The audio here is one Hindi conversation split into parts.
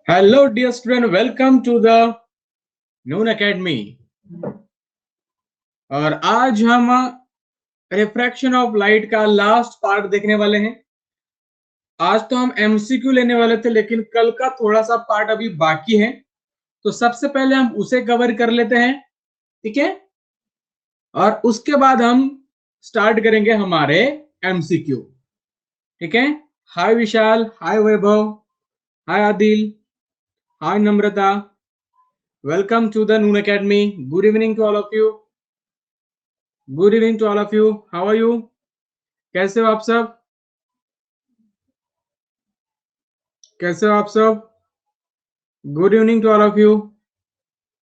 Hello, dear student. Welcome to the Noon Academy. और आज हम रिफ्रैक्शन ऑफ लाइट का लास्ट पार्ट देखने वाले हैं। आज तो हम एमसीक्यू लेने वाले थे, लेकिन कल का थोड़ा सा पार्ट अभी बाकी है, तो सबसे पहले हम उसे कवर कर लेते हैं, ठीक है। और उसके बाद हम स्टार्ट करेंगे हमारे एमसीक्यू, ठीक है। Hi Vishal, hi Vaibhav, hi Adil, hi Namrata, welcome to the Noon Academy. Good evening to all of you. Good evening to all of you. How are you? कैसे हो आप सब? कैसे हो आप सब? Good evening to all of you.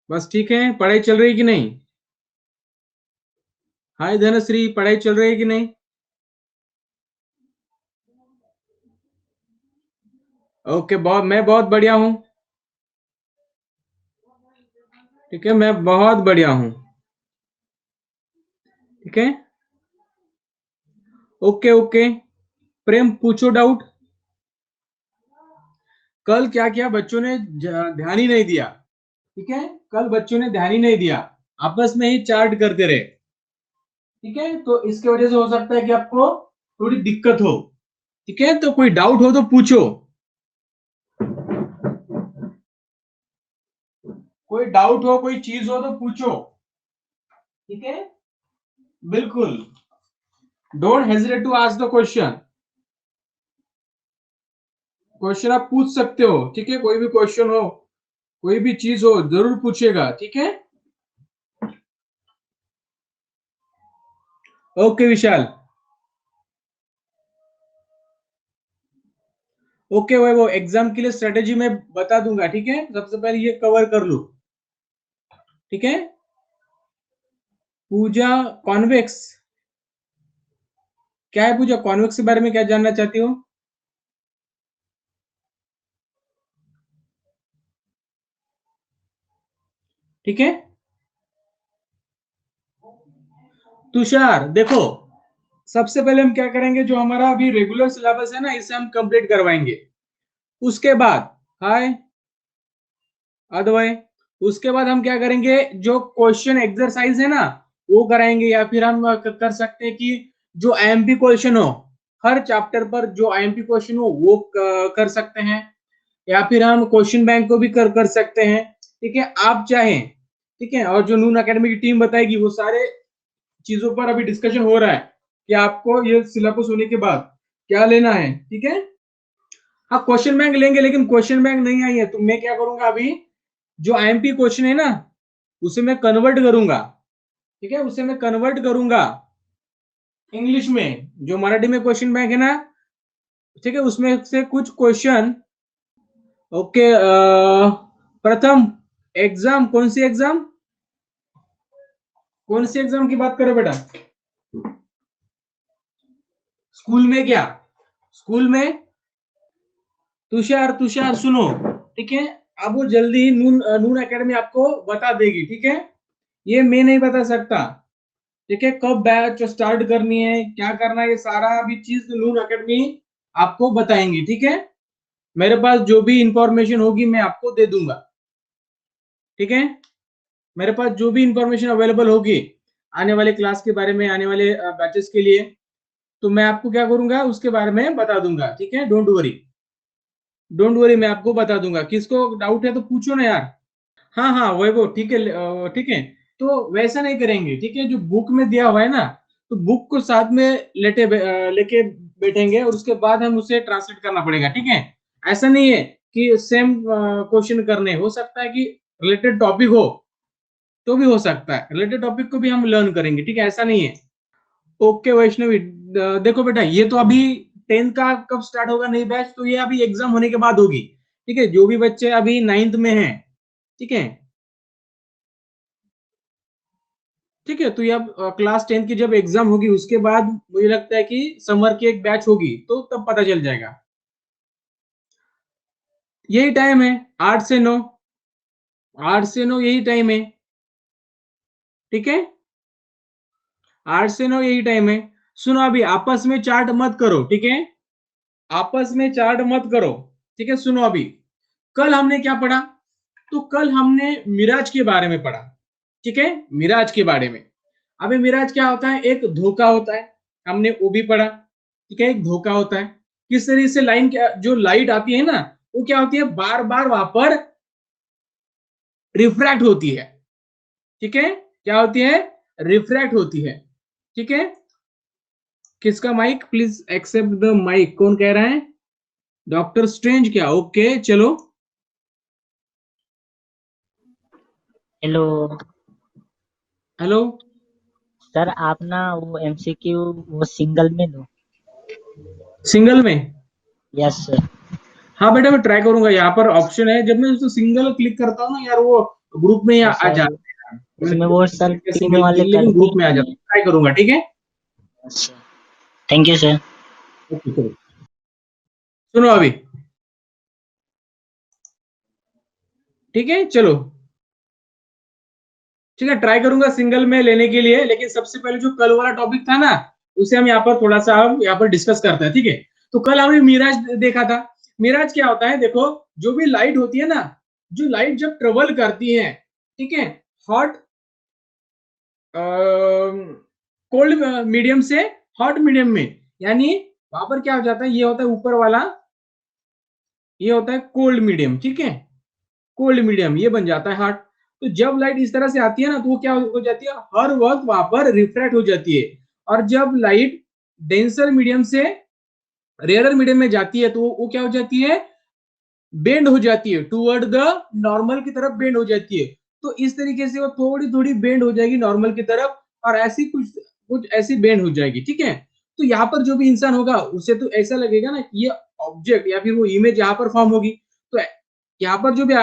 बस ठीक है। पढ़ाई चल रही कि नहीं? हाय धनश्री, पढ़ाई चल रही है कि नहीं? ओके, मैं बहुत बढ़िया हूँ, ठीक है। मैं बहुत बढ़िया हूँ, ठीक है। ओके ओके, प्रेम पूछो डाउट। कल क्या किया बच्चों ने? ध्यान ही नहीं दिया, ठीक है। कल बच्चों ने ध्यान ही नहीं दिया, आपस में ही चार्ट करते रहे, ठीक है। तो इसके वजह से हो सकता है कि आपको थोड़ी दिक्कत हो, ठीक है। तो कोई डाउट हो तो पूछो, कोई डाउट हो, कोई चीज हो तो पूछो, ठीक है। बिल्कुल, don't hesitate to ask the question. Question आप पूछ सकते हो, ठीक है। कोई भी क्वेश्चन हो, कोई भी चीज हो, जरूर पूछेगा, ठीक है। ओके विशाल। ओके वो एग्जाम के लिए स्ट्रेटेजी मैं बता दूंगा, ठीक है। सबसे पहले ये कवर कर लो, ठीक है। पूजा, कॉन्वेक्स क्या है? पूजा, कॉन्वेक्स के बारे में क्या जानना चाहती हो? ठीक है। तुषार देखो, सबसे पहले हम क्या करेंगे, जो हमारा अभी रेगुलर सिलेबस है ना, इसे हम कंप्लीट करवाएंगे। उसके बाद हाय अद्वय, उसके बाद हम क्या करेंगे, जो क्वेश्चन एक्सरसाइज है ना वो कराएंगे, या फिर हम कर सकते हैं कि जो आईएमपी क्वेश्चन हो, हर चैप्टर पर जो आईएमपी क्वेश्चन हो वो कर सकते हैं, या फिर हम क्वेश्चन बैंक को भी कर सकते हैं, ठीक है। आप चाहें, ठीक है। और जो नून एकेडमी की टीम बताएगी वो सारे चीजों पर अभी डिस्कशन हो रहा है कि आपको ये सिलेबस होने के बाद क्या लेना है, ठीक है। हाँ, क्वेश्चन बैंक लेंगे, लेकिन क्वेश्चन बैंक नहीं आई है तो मैं क्या करूंगा, अभी जो आईएमपी क्वेश्चन है ना उसे मैं कन्वर्ट करूंगा, ठीक है। उसे मैं कन्वर्ट करूंगा इंग्लिश में, जो मराठी में क्वेश्चन बैंक है ना, ठीक है, उसमें से कुछ क्वेश्चन। ओके, प्रथम एग्जाम, कौन सी एग्जाम, कौन सी एग्जाम की बात करो बेटा? स्कूल में क्या? स्कूल में तुषार, तुषार सुनो, ठीक है। अब वो जल्दी ही नून नून एकेडमी आपको बता देगी, ठीक है। ये मैं नहीं बता सकता, ठीक है। कब बैच स्टार्ट करनी है, क्या करना है, ये सारा भी चीज नून एकेडमी आपको बताएंगी, ठीक है। मेरे पास जो भी इंफॉर्मेशन होगी मैं आपको दे दूंगा, ठीक है। मेरे पास जो भी इंफॉर्मेशन अवेलेबल होगी आने वाले क्लास के बारे में, आने वाले बैचेस के लिए, तो मैं आपको क्या करूंगा उसके बारे में बता दूंगा, ठीक है। डोंट वरी, डोंट वरी, मैं आपको बता दूंगा। किसको डाउट है तो पूछो ना यार। हाँ हाँ वो ठीक है, ठीक है। तो वैसा नहीं करेंगे, ठीक है। जो बुक में दिया हुआ है ना, तो बुक को साथ में लेके बैठेंगे, और उसके बाद हम उसे ट्रांसलेट करना पड़ेगा, ठीक है। ऐसा नहीं है कि सेम क्वेश्चन करने, हो सकता है कि रिलेटेड टॉपिक हो तो भी हो सकता है, रिलेटेड टॉपिक को भी हम लर्न करेंगे, ठीक है। ऐसा नहीं है। ओके वैष्णवी, देखो बेटा, ये तो अभी 10th का कब स्टार्ट होगा नई बैच, तो ये अभी एग्जाम होने के बाद होगी, ठीक है। जो भी बच्चे अभी 9th में हैं, ठीक है, ठीक है। तो ये अब क्लास 10th की जब एग्जाम होगी उसके बाद मुझे लगता है कि समर की एक बैच होगी, तो तब पता चल जाएगा। यही टाइम है, 8 से 9, 8 से 9 यही टाइम है, ठीक है। 8 से 9 यही टाइम है। सुनो, अभी आपस में चार्ट मत करो, ठीक है। आपस में चार्ट मत करो, ठीक है। सुनो अभी, कल हमने क्या पढ़ा? तो कल हमने मिराज के बारे में पढ़ा, ठीक है, मिराज के बारे में। अबे मिराज क्या होता है? एक धोखा होता है, हमने वो भी पढ़ा, ठीक है, एक धोखा होता है। किस तरीके से लाइन क्या, जो लाइट आती है ना, वो क्या होती है, बार बार वहां पर रिफ्रैक्ट होती है, ठीक है, क्या होती है, रिफ्रैक्ट होती है, ठीक है। किसका mic, please accept the mic, कौन कह रहा है? डॉक्टर स्ट्रेंज क्या? ओके चलो। Hello hello. सर, आप ना वो एमसीक्यू वो सिंगल में दो। सिंगल में? Yes sir. हाँ बेटा मैं ट्राई करूंगा। यहाँ पर ऑप्शन है, जब मैं उसको सिंगल क्लिक करता हूँ ना यार, वो ग्रुप में तो आ सर जाता है। मैंने उसमें वो सर किया तीन सिंगल वाले क्लिक, लेकिन करते ग्रुप ही में आ नहीं जाता है। है। ट्राई करूंगा, ठीक है। अच्छा, थैंक यू सर। ओके चलो, सुनो अभी, ठीक है चलो, ठीक है, ट्राई करूंगा सिंगल में लेने के लिए, लेकिन सबसे पहले जो कल वाला टॉपिक था ना, उसे हम यहाँ पर थोड़ा सा हम यहाँ पर डिस्कस करते हैं, ठीक है। तो कल हमने मिराज देखा था। मिराज क्या होता है? देखो, जो भी लाइट होती है ना, जो लाइट जब ट्रेवल करती है, ठीक है, हॉट कोल्ड मीडियम से हॉट मीडियम में, यानी वहां पर क्या हो जाता है, ये होता है ऊपर वाला, ये होता है कोल्ड मीडियम, ठीक है, कोल्ड मीडियम ये बन जाता है हॉट। तो जब लाइट इस तरह से आती है ना, तो वो क्या हो जाती है, हर वक्त वहां पर रिफ्रैक्ट हो जाती है। और जब लाइट डेंसर मीडियम से रेयरर मीडियम में जाती है, तो वो क्या हो जाती है, बेंड हो जाती है, टुवर्ड द नॉर्मल की तरफ बेंड हो जाती है। तो इस तरीके से वो थोड़ी थोड़ी बेंड हो जाएगी नॉर्मल की तरफ, और ऐसी कुछ कुछ ऐसी बेंड हो जाएगी, ठीक है। तो यहाँ पर जो भी इंसान होगा, उसे तो ऐसा लगेगा ना कि ये ऑब्जेक्ट या फिर वो इमेज यहाँ पर फॉर्म होगी। तो यहाँ पर जो भी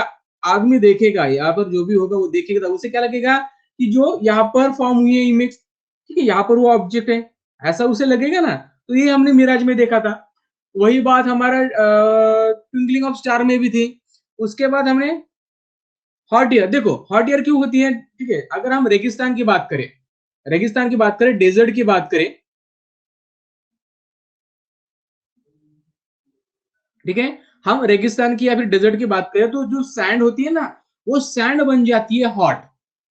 आदमी देखेगा, यहाँ पर जो भी होगा वो देखेगा, तो उसे क्या लगेगा कि जो यहाँ पर फॉर्म हुई है इमेज, ठीक है, यहाँ पर वो ऑब्जेक्ट है, ऐसा उसे लगेगा ना। तो ये हमने मिराज में देखा था। वही बात हमारा ट्विंकलिंग ऑफ स्टार में भी थी। उसके बाद हमने हॉट ईयर, देखो हॉट ईयर क्यों होती है, ठीक है, अगर हम रेगिस्तान की बात करें, रेगिस्तान की बात करें, डेजर्ट की बात करें, ठीक है, हम रेगिस्तान की या फिर डेजर्ट की बात करें, तो जो सैंड होती है ना, वो सैंड बन जाती है hot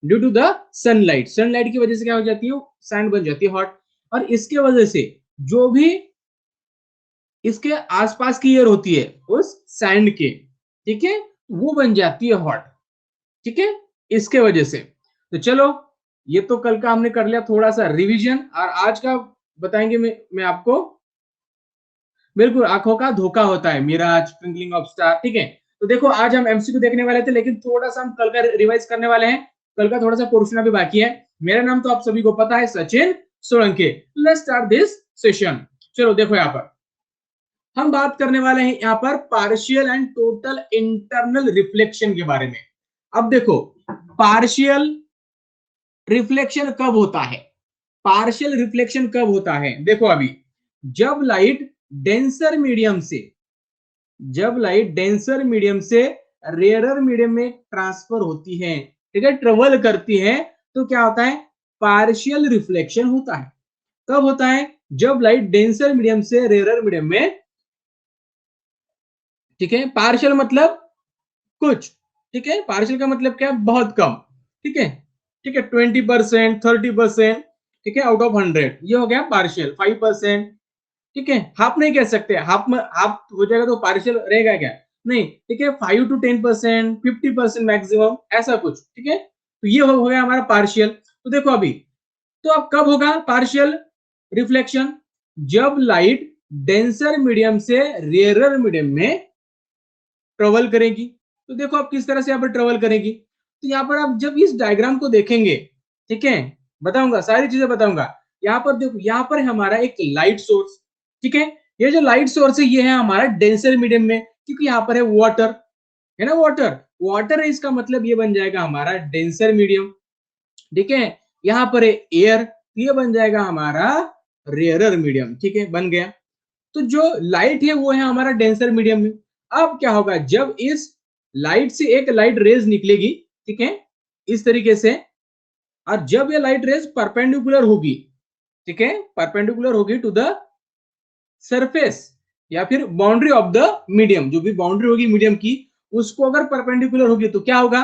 due to the sunlight. Sunlight की वजह से क्या हो जाती है, सैंड बन जाती है हॉट। और इसके वजह से जो भी इसके आसपास की एयर होती है उस सैंड के, ठीक है, वो बन जाती है हॉट, ठीक है, इसके वजह से। तो चलो, ये तो कल का हमने कर लिया थोड़ा सा रिवीजन, और आज का बताएंगे मैं आपको। बिल्कुल, आंखों का धोखा होता है, मिराज, ट्विंकलिंग ऑफ स्टार, ठीक है। तो देखो आज हम एमसीक्यू देखने वाले थे, लेकिन थोड़ा सा हम कल का रिवाइज करने वाले हैं। कल का थोड़ा सा पोर्शन अभी बाकी है। मेरा नाम तो आप सभी को पता है, Sachin Solanki. Let's start this session. चलो देखो, यहाँ पर हम बात करने वाले हैं यहाँ पर partial and total internal reflection के बारे में। अब देखो, पार्शियल रिफ्लेक्शन कब होता है, पार्शियल रिफ्लेक्शन कब होता है, देखो अभी, जब लाइट डेंसर मीडियम से, जब लाइट डेंसर मीडियम से रेयरर मीडियम में ट्रांसफर होती है, ठीक है, ट्रेवल करती है, तो क्या होता है, पार्शियल रिफ्लेक्शन होता है। कब होता है, जब लाइट डेंसर मीडियम से रेयरर मीडियम में, ठीक है, पार्शियल मतलब कुछ, ठीक है, पार्शियल का मतलब क्या है, बहुत कम, ठीक है, ठीक है, 20%, 30%, ठीक है, आउट ऑफ 100, ये हो गया पार्शियल। 5%, ठीक है, हाफ नहीं कह सकते, हाफ में हाफ हो जाएगा तो पार्शियल रहेगा क्या, नहीं, ठीक है, 5 to 10%, 50% मैक्सिमम, ऐसा कुछ, ठीक है। तो ये हो गया हमारा पार्शियल। तो देखो अभी, तो अब कब होगा पार्शियल रिफ्लेक्शन, जब लाइट डेंसर मीडियम से रेयरर मीडियम में ट्रेवल करेगी। तो देखो आप किस तरह से यहाँ पर ट्रेवल करेगी। तो यहाँ पर आप जब इस डायग्राम को देखेंगे, ठीक है, बताऊंगा, सारी चीजें बताऊंगा। यहाँ पर देखो, यहाँ पर हमारा एक लाइट सोर्स, ठीक है, ये जो लाइट सोर्स है ये है हमारा डेंसर मीडियम में, क्योंकि यहाँ पर है वाटर, है ना, वाटर, वाटर है, इसका मतलब ये बन जाएगा हमारा डेंसर मीडियम, ठीक है। यहाँ पर है एयर, ये बन जाएगा हमारा रेयरर मीडियम, ठीक है, बन गया। तो जो लाइट है वो है हमारा डेंसर मीडियम में। अब क्या होगा, जब इस लाइट से एक लाइट रेज निकलेगी, ठीक है, इस तरीके से, और जब ये लाइट रेज परपेंडिकुलर होगी, ठीक है, परपेंडिकुलर होगी टू द सरफेस या फिर बाउंड्री ऑफ द मीडियम, जो भी बाउंड्री होगी मीडियम की, उसको अगर परपेंडिकुलर होगी तो क्या होगा,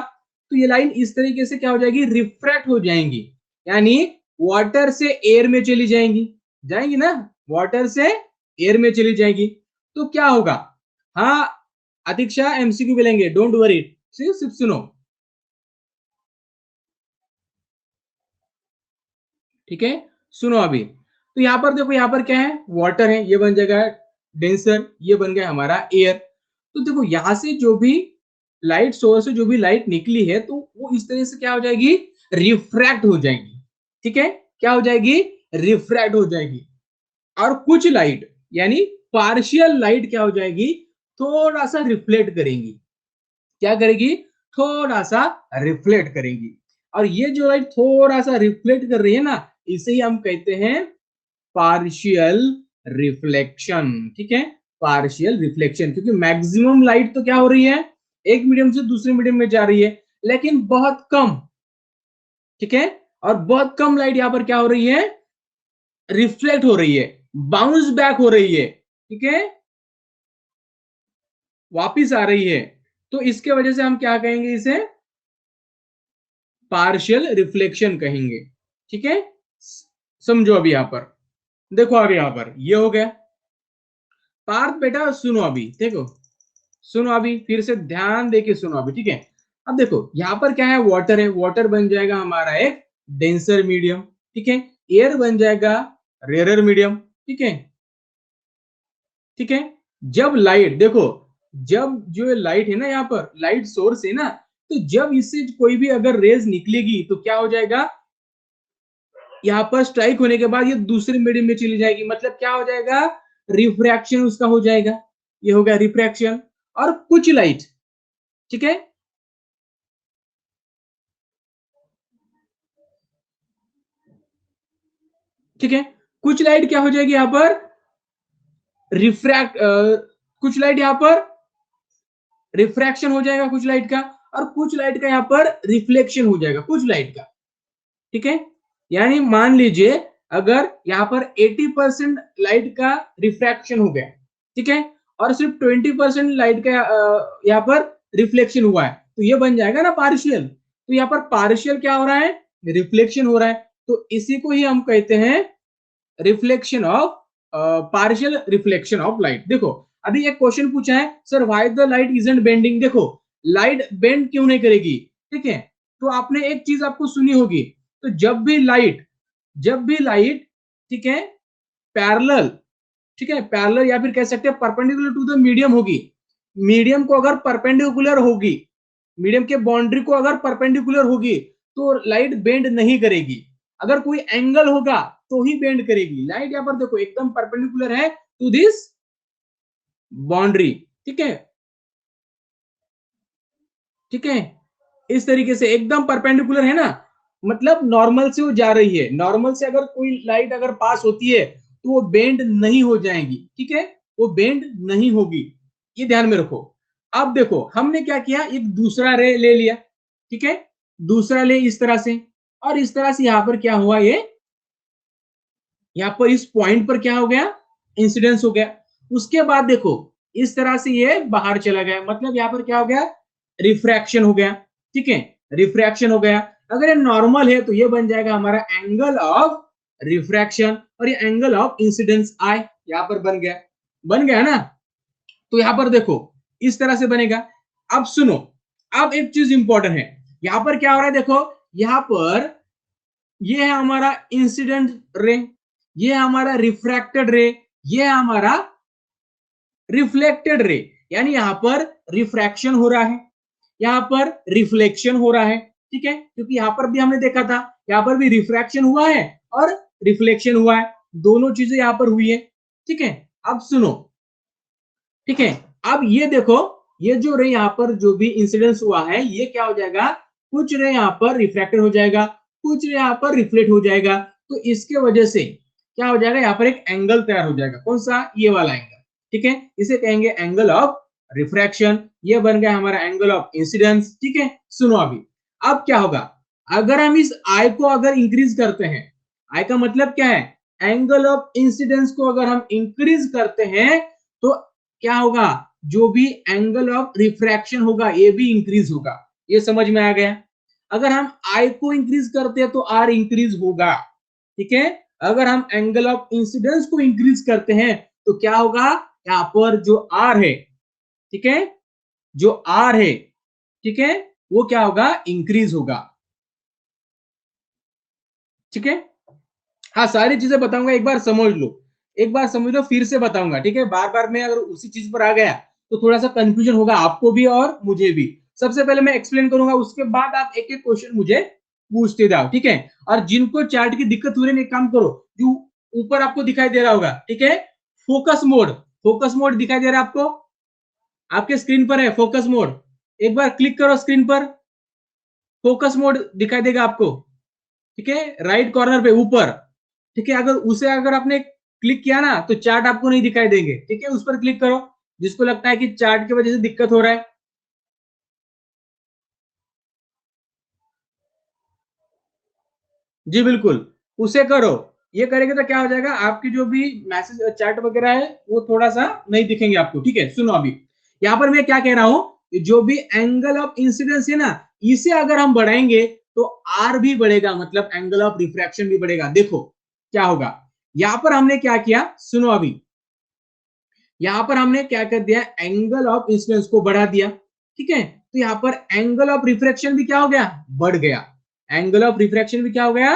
तो ये लाइन इस तरीके से क्या हो जाएगी, रिफ्रैक्ट हो जाएंगी, यानी वाटर से एयर में चली जाएंगी, जाएंगी ना, वाटर से एयर में चली जाएगी। तो क्या होगा, हाँ अतीक्षा एमसीक्यू मिलेंगे, डोंट वरी, सिर्फ सुनो, ठीक है। सुनो अभी, तो यहां पर देखो, यहां पर क्या है, वाटर है, ये बन जाएगा डेंसर, ये बन गया हमारा एयर। तो देखो यहां से जो भी लाइट सोर्स से जो भी लाइट निकली है तो वो इस तरह से क्या हो जाएगी, रिफ्रैक्ट हो जाएगी, ठीक है, क्या हो जाएगी, रिफ्रैक्ट हो जाएगी। और कुछ लाइट यानी पार्शियल लाइट क्या हो जाएगी, थोड़ा सा रिफ्लेक्ट करेंगी, क्या करेगी, थोड़ा सा रिफ्लेक्ट करेंगी। और ये जो लाइट थोड़ा सा रिफ्लेक्ट कर रही है ना, इसे ही हम कहते हैं पार्शियल रिफ्लेक्शन, ठीक है, पार्शियल रिफ्लेक्शन। क्योंकि मैक्सिमम लाइट तो क्या हो रही है, एक मीडियम से दूसरे मीडियम में जा रही है, लेकिन बहुत कम, ठीक है, और बहुत कम लाइट यहां पर क्या हो रही है, रिफ्लेक्ट हो रही है, बाउंस बैक हो रही है, ठीक है, वापिस आ रही है। तो इसके वजह से हम क्या कहेंगे, इसे पार्शियल रिफ्लेक्शन कहेंगे, ठीक है। समझो अभी यहां पर, देखो अभी यहां पर ये हो गया। पार्थ बेटा सुनो अभी, देखो सुनो अभी, फिर से ध्यान देके सुनो अभी, ठीक है। अब देखो यहां पर क्या है, वाटर है, वाटर बन जाएगा हमारा एक डेंसर मीडियम, ठीक है, एयर बन जाएगा रेयर मीडियम, ठीक है, ठीक है। जब लाइट देखो, जब जो लाइट है ना, यहाँ पर लाइट सोर्स है ना, तो जब इससे कोई भी अगर रेज निकलेगी तो क्या हो जाएगा, यहाँ पर स्ट्राइक होने के बाद ये दूसरे मीडियम में चली जाएगी, मतलब क्या हो जाएगा, रिफ्रैक्शन उसका हो जाएगा, ये हो गया रिफ्रैक्शन। और कुछ लाइट, ठीक है, ठीक है, कुछ लाइट क्या हो जाएगी यहां पर, रिफ्रैक्ट कुछ लाइट यहां पर रिफ्रैक्शन हो जाएगा कुछ लाइट का, और कुछ लाइट का यहां पर रिफ्लेक्शन हो जाएगा कुछ लाइट का, ठीक है। यानी मान लीजिए अगर यहां पर 80% लाइट का रिफ्रैक्शन हो गया, ठीक है, और सिर्फ 20% लाइट का यहां पर रिफ्लेक्शन हुआ है, तो ये बन जाएगा ना पार्शियल। तो यहां पर पार्शियल क्या हो रहा है, रिफ्लेक्शन हो रहा है, तो इसी को ही हम कहते हैं reflection of, partial reflection of light. देखो अभी एक क्वेश्चन पूछा है, sir why the light isn't bending, देखो लाइट बेंड क्यों नहीं करेगी, ठीक है। तो आपने एक चीज आपको सुनी होगी, तो जब भी लाइट ठीक है पैरेलल, ठीक है पैरेलल या फिर कह सकते हैं परपेंडिकुलर टू द मीडियम होगी, मीडियम को अगर परपेंडिकुलर होगी, मीडियम के बाउंड्री को अगर परपेंडिकुलर होगी तो लाइट बेंड नहीं करेगी, अगर कोई एंगल होगा तो ही बेंड करेगी। लाइट यहां पर देखो एकदम परपेंडिकुलर है टू दिस बाउंड्री, ठीक है, ठीक है, इस तरीके से एकदम परपेंडिकुलर है ना, मतलब नॉर्मल से वो जा रही है, नॉर्मल से अगर कोई लाइट अगर पास होती है तो वो बेंड नहीं हो जाएगी, ठीक है, वो बेंड नहीं होगी, ये ध्यान में रखो। अब देखो हमने क्या किया, एक दूसरा रे ले लिया, ठीक है, दूसरा ले इस तरह से, और इस तरह से यहां पर क्या हुआ, ये यहां पर इस पॉइंट पर क्या हो गया, इंसिडेंस हो गया। उसके बाद देखो इस तरह से ये बाहर चला गया, मतलब यहां पर क्या हो गया, रिफ्रैक्शन हो गया, ठीक है, रिफ्रैक्शन हो गया। अगर ये नॉर्मल है तो ये बन जाएगा हमारा एंगल ऑफ रिफ्रैक्शन, और ये एंगल ऑफ इंसिडेंस आई यहां पर बन गया ना। तो यहां पर देखो इस तरह से बनेगा। अब सुनो, अब एक चीज इंपॉर्टेंट है, यहां पर क्या हो रहा है, देखो यहां पर ये है हमारा इंसिडेंट रे, ये है हमारा रिफ्रैक्टेड रे, ये है हमारा रिफ्लेक्टेड रे, यानी यहां पर रिफ्रैक्शन हो रहा है, यहां पर रिफ्लेक्शन हो रहा है, ठीक है, क्योंकि यहां पर भी हमने देखा था, यहां पर भी रिफ्रैक्शन हुआ है और रिफ्लेक्शन हुआ है, दोनों चीजें यहां पर हुई है, ठीक है। अब सुनो, ठीक है, अब ये देखो, ये जो रे यहाँ पर जो भी इंसिडेंस हुआ है ये क्या हो जाएगा, कुछ रे यहाँ पर रिफ्रैक्टेड हो जाएगा, कुछ रे यहाँ पर रिफ्लेक्ट हो जाएगा, तो इसके वजह से क्या हो जाएगा, यहाँ पर एक एंगल तैयार हो जाएगा, कौन सा, ये वाला एंगल, ठीक है, इसे कहेंगे एंगल ऑफ रिफ्रैक्शन, ये बन गया हमारा एंगल ऑफ इंसिडेंस, ठीक है। सुनो अभी, अब क्या होगा, अगर हम इस आई को अगर इंक्रीज करते हैं, आई का मतलब क्या है, एंगल ऑफ इंसिडेंस को अगर हम इंक्रीज करते हैं तो क्या होगा, जो भी एंगल ऑफ रिफ्रैक्शन होगा ये भी इंक्रीज होगा। ये समझ में आ गया? अगर हम आई को इंक्रीज करते हैं तो आर इंक्रीज होगा, ठीक है। अगर हम एंगल ऑफ इंसिडेंस को इंक्रीज करते हैं तो क्या होगा, यहां पर जो आर है, ठीक है, जो आर है, ठीक है, वो क्या होगा, इंक्रीज होगा, ठीक है। हाँ, सारी चीजें बताऊंगा, एक बार समझ लो, एक बार समझ लो, फिर से बताऊंगा, ठीक है। बार बार मैं अगर उसी चीज पर आ गया तो थोड़ा सा कंफ्यूजन होगा आपको भी और मुझे भी। सबसे पहले मैं एक्सप्लेन करूंगा, उसके बाद आप एक एक क्वेश्चन मुझे पूछते जाओ, ठीक है। और जिनको चार्ट की दिक्कत हो रही है, एक काम करो, जो ऊपर आपको दिखाई दे रहा होगा, ठीक है, फोकस मोड, फोकस मोड दिखाई दे रहा है आपको, आपके स्क्रीन पर है फोकस मोड, एक बार क्लिक करो स्क्रीन पर, फोकस मोड दिखाई देगा आपको, ठीक है, राइट कॉर्नर पे ऊपर, ठीक है। अगर उसे अगर आपने क्लिक किया ना तो चार्ट आपको नहीं दिखाई देंगे, ठीक है। उस पर क्लिक करो जिसको लगता है कि चार्ट की वजह से दिक्कत हो रहा है। जी बिल्कुल, उसे करो। ये करेंगे तो क्या हो जाएगा, आपकी जो भी मैसेज चैट वगैरह है वो थोड़ा सा नहीं दिखेंगे आपको, ठीक है। सुनो अभी यहाँ पर मैं क्या कह रहा हूं, जो भी एंगल ऑफ इंसिडेंस है ना, इसे अगर हम बढ़ाएंगे तो आर भी बढ़ेगा, मतलब एंगल ऑफ रिफ्रैक्शन भी बढ़ेगा। देखो क्या होगा, यहां पर हमने क्या किया, सुनो अभी, यहां पर हमने क्या कर दिया, एंगल ऑफ इंसिडेंस को बढ़ा दिया, ठीक है। तो यहां पर एंगल ऑफ रिफ्रैक्शन भी क्या हो गया, बढ़ गया, एंगल ऑफ रिफ्रैक्शन भी क्या हो गया,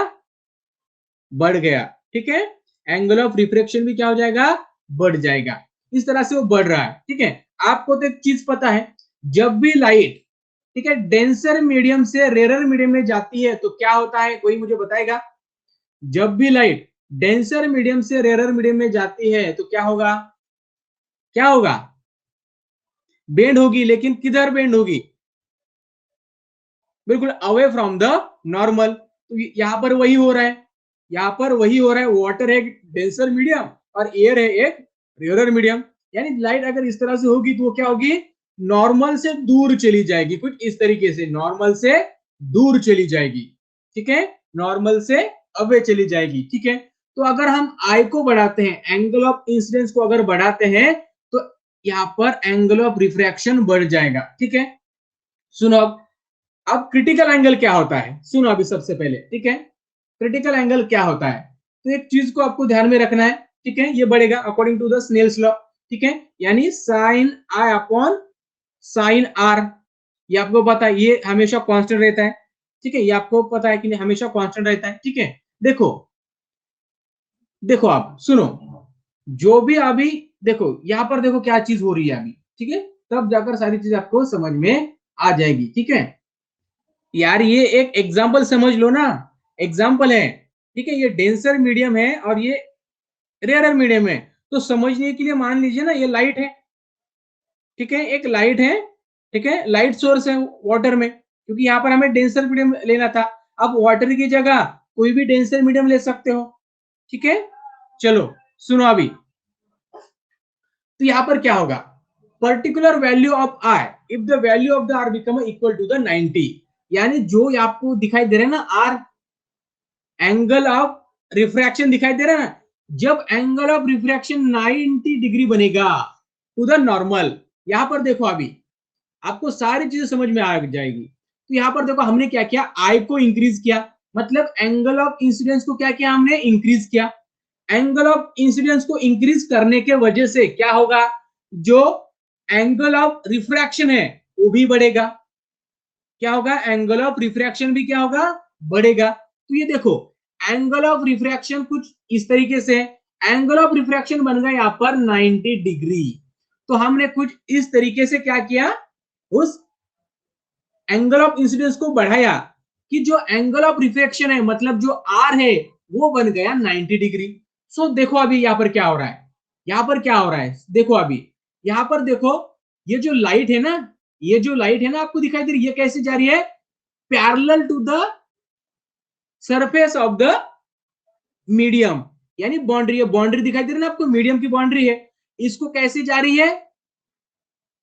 बढ़ गया, ठीक है। एंगल ऑफ रिफ्रैक्शन भी क्या हो जाएगा, बढ़ जाएगा। इस तरह से वो बढ़ रहा है, ठीक है। आपको तो एक चीज पता है, जब भी लाइट, ठीक है, डेंसर मीडियम से रेरर मीडियम में जाती है तो क्या होता है, कोई मुझे बताएगा? जब भी लाइट डेंसर मीडियम से रेरर मीडियम में जाती है तो क्या होगा, क्या होगा, बेंड होगी, लेकिन किधर बेंड होगी, बिल्कुल अवे फ्रॉम द नॉर्मल। तो यहां पर वही हो रहा है, यहां पर वही हो रहा है, वाटर है एक डेंसर मीडियम और एयर है एक रेयर मीडियम। यानी लाइट अगर इस तरह से होगी तो वो क्या होगी, नॉर्मल से दूर चली जाएगी, कुछ इस तरीके से नॉर्मल से दूर चली जाएगी, ठीक है, नॉर्मल से अवे चली जाएगी, ठीक है। तो अगर हम आई को बढ़ाते हैं, एंगल ऑफ इंसिडेंस को अगर बढ़ाते हैं तो यहां पर एंगल ऑफ रिफ्रैक्शन बढ़ जाएगा, ठीक है। सुनो अब क्रिटिकल एंगल क्या होता है, सुनो अभी सबसे पहले, ठीक है, क्रिटिकल एंगल क्या होता है। तो एक चीज को आपको ध्यान में रखना है, ठीक है, ये बढ़ेगा according to the Snell's law, ठीक है, यानी sine i upon sine r, ये आपको पता है, ये हमेशा कांस्टेंट रहता है, ठीक है, ये आपको पता है कि हमेशा कांस्टेंट रहता है, ठीक है। देखो, देखो आप सुनो, जो भी अभी देखो यहां पर देखो क्या चीज हो रही है अभी, ठीक है, तब जाकर सारी चीज आपको समझ में आ जाएगी, ठीक है। यार ये एक एग्जाम्पल समझ लो ना, एग्जाम्पल है, ठीक है, ये डेंसर मीडियम है और ये रेयर मीडियम है। तो समझने के लिए मान लीजिए ना, ये लाइट है, ठीक है, एक लाइट है, ठीक है, लाइट सोर्स है वाटर में, क्योंकि यहाँ पर हमें डेंसर मीडियम लेना था। अब वाटर की जगह कोई भी डेंसर मीडियम ले सकते हो, ठीक है। चलो सुनो अभी, तो यहाँ पर क्या होगा, particular value of r, if the value of the r become equal to the 90, यानी जो आपको दिखाई दे रहा है ना आर, एंगल ऑफ रिफ्रैक्शन दिखाई दे रहा है ना, जब एंगल ऑफ रिफ्रैक्शन 90 डिग्री बनेगा टू द नॉर्मल, यहां पर देखो अभी आपको सारी चीजें समझ में आ जाएगी। तो यहां पर देखो हमने क्या किया, आई को इंक्रीज किया, मतलब एंगल ऑफ इंसिडेंस को क्या किया हमने, इंक्रीज किया। एंगल ऑफ इंसिडेंस को इंक्रीज करने के वजह से क्या होगा, जो एंगल ऑफ रिफ्रैक्शन है वो भी बढ़ेगा, क्या होगा, एंगल ऑफ रिफ्रैक्शन भी क्या होगा, बढ़ेगा। तो ये देखो एंगल ऑफ रिफ्रैक्शन कुछ इस तरीके से है, एंगल ऑफ रिफ्रैक्शन बन गया यहाँ पर 90 डिग्री। तो हमने कुछ इस तरीके से क्या किया, उस एंगल ऑफ इंसिडेंस को बढ़ाया कि जो एंगल ऑफ रिफ्रैक्शन है, मतलब जो आर है, वो बन गया 90 डिग्री। सो देखो अभी यहाँ पर क्या हो रहा है, यहाँ पर क्या हो रहा है, देखो अभी यहाँ पर देखो, ये जो लाइट है ना, ये जो लाइट है ना आपको दिखाई दे रही है, ये कैसे जा रही है, parallel to the surface of the medium, यानी बाउंड्री है, बाउंड्री दिखाई दे रही है ना आपको, मीडियम की बाउंड्री है, इसको कैसे जा रही है,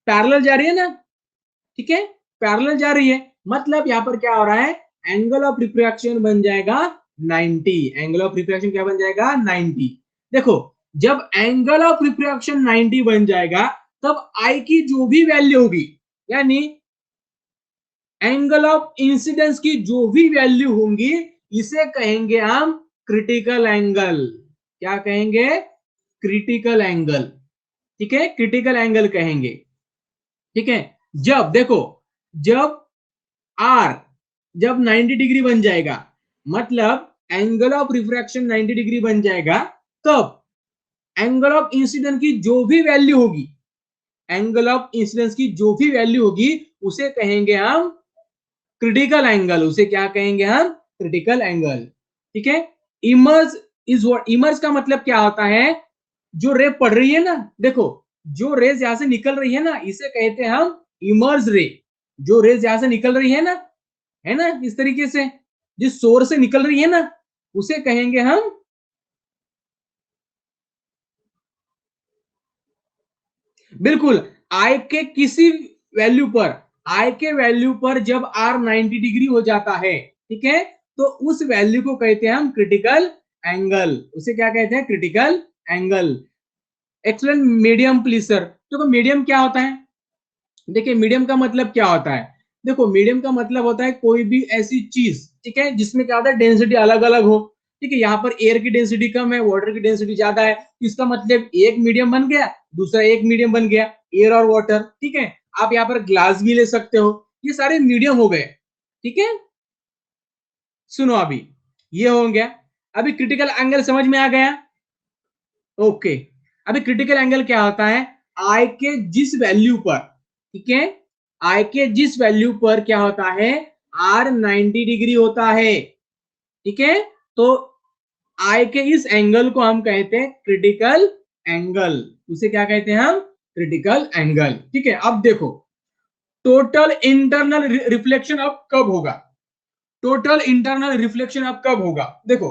पैरेलल जा रही है ना, ठीक है, पैरेलल जा रही है, मतलब यहां पर क्या हो रहा है, एंगल ऑफ रिफ्रैक्शन बन जाएगा 90, एंगल ऑफ रिफ्रैक्शन क्या बन जाएगा 90। देखो जब एंगल ऑफ रिफ्रैक्शन 90 बन जाएगा तब आई की जो भी वैल्यू होगी, यानी एंगल ऑफ इंसिडेंस की जो भी वैल्यू होंगी, इसे कहेंगे हम क्रिटिकल एंगल। क्या कहेंगे? Critical angle. ठीक है, क्रिटिकल एंगल कहेंगे। ठीक है, जब देखो, जब आर जब 90 डिग्री बन जाएगा, मतलब एंगल ऑफ रिफ्रैक्शन 90 डिग्री बन जाएगा, तब एंगल ऑफ इंसिडेंस की जो भी वैल्यू होगी, एंगल ऑफ इंसिडेंस की जो भी वैल्यू होगी, उसे कहेंगे हम क्रिटिकल एंगल। उसे क्या कहेंगे हम? Critical angle. ठीक है, इमर्ज इज व्हाट, इमर्ज का मतलब क्या होता है? जो रे पड़ रही है ना, देखो, जो रेज यहां से निकल रही है ना, इसे कहते हैं हम इमर्ज रे। जो रेज यहां से निकल रही है ना, इस तरीके से जिस सोर्स से निकल रही है ना, उसे कहेंगे हम, बिल्कुल, आई के किसी वैल्यू पर, आई के वैल्यू पर जब आर 90 डिग्री हो जाता है, ठीक है, तो उस वैल्यू को कहते हैं हम क्रिटिकल एंगल। उसे क्या कहते हैं? Critical angle. Explain medium please sir. देखो मीडियम क्या होता है? देखिए मीडियम का मतलब क्या होता है? देखो मीडियम का मतलब होता है कोई भी ऐसी चीज, ठीक है, जिसमें क्या होता है, डेंसिटी अलग अलग हो। ठीक है, यहाँ पर एयर की डेंसिटी कम है, वाटर की डेंसिटी ज्यादा है, इसका मतलब एक मीडियम बन गया, दूसरा एक मीडियम बन गया, एयर और वाटर। ठीक है, आप यहाँ पर ग्लास भी ले सकते हो, ये सारे मीडियम हो गए। ठीक है, सुनो अभी, ये हो गया। अभी क्रिटिकल एंगल समझ में आ गया? ओके, अभी क्रिटिकल एंगल क्या होता है? आई के जिस वैल्यू पर, ठीक है, आई के जिस वैल्यू पर क्या होता है, आर 90 डिग्री होता है। ठीक है, तो आई के इस एंगल को हम कहते हैं क्रिटिकल एंगल। उसे क्या कहते हैं हम? Critical angle. ठीक है, अब देखो, टोटल इंटरनल रिफ्लेक्शन अब कब होगा? टोटल इंटरनल रिफ्लेक्शन अब कब होगा? देखो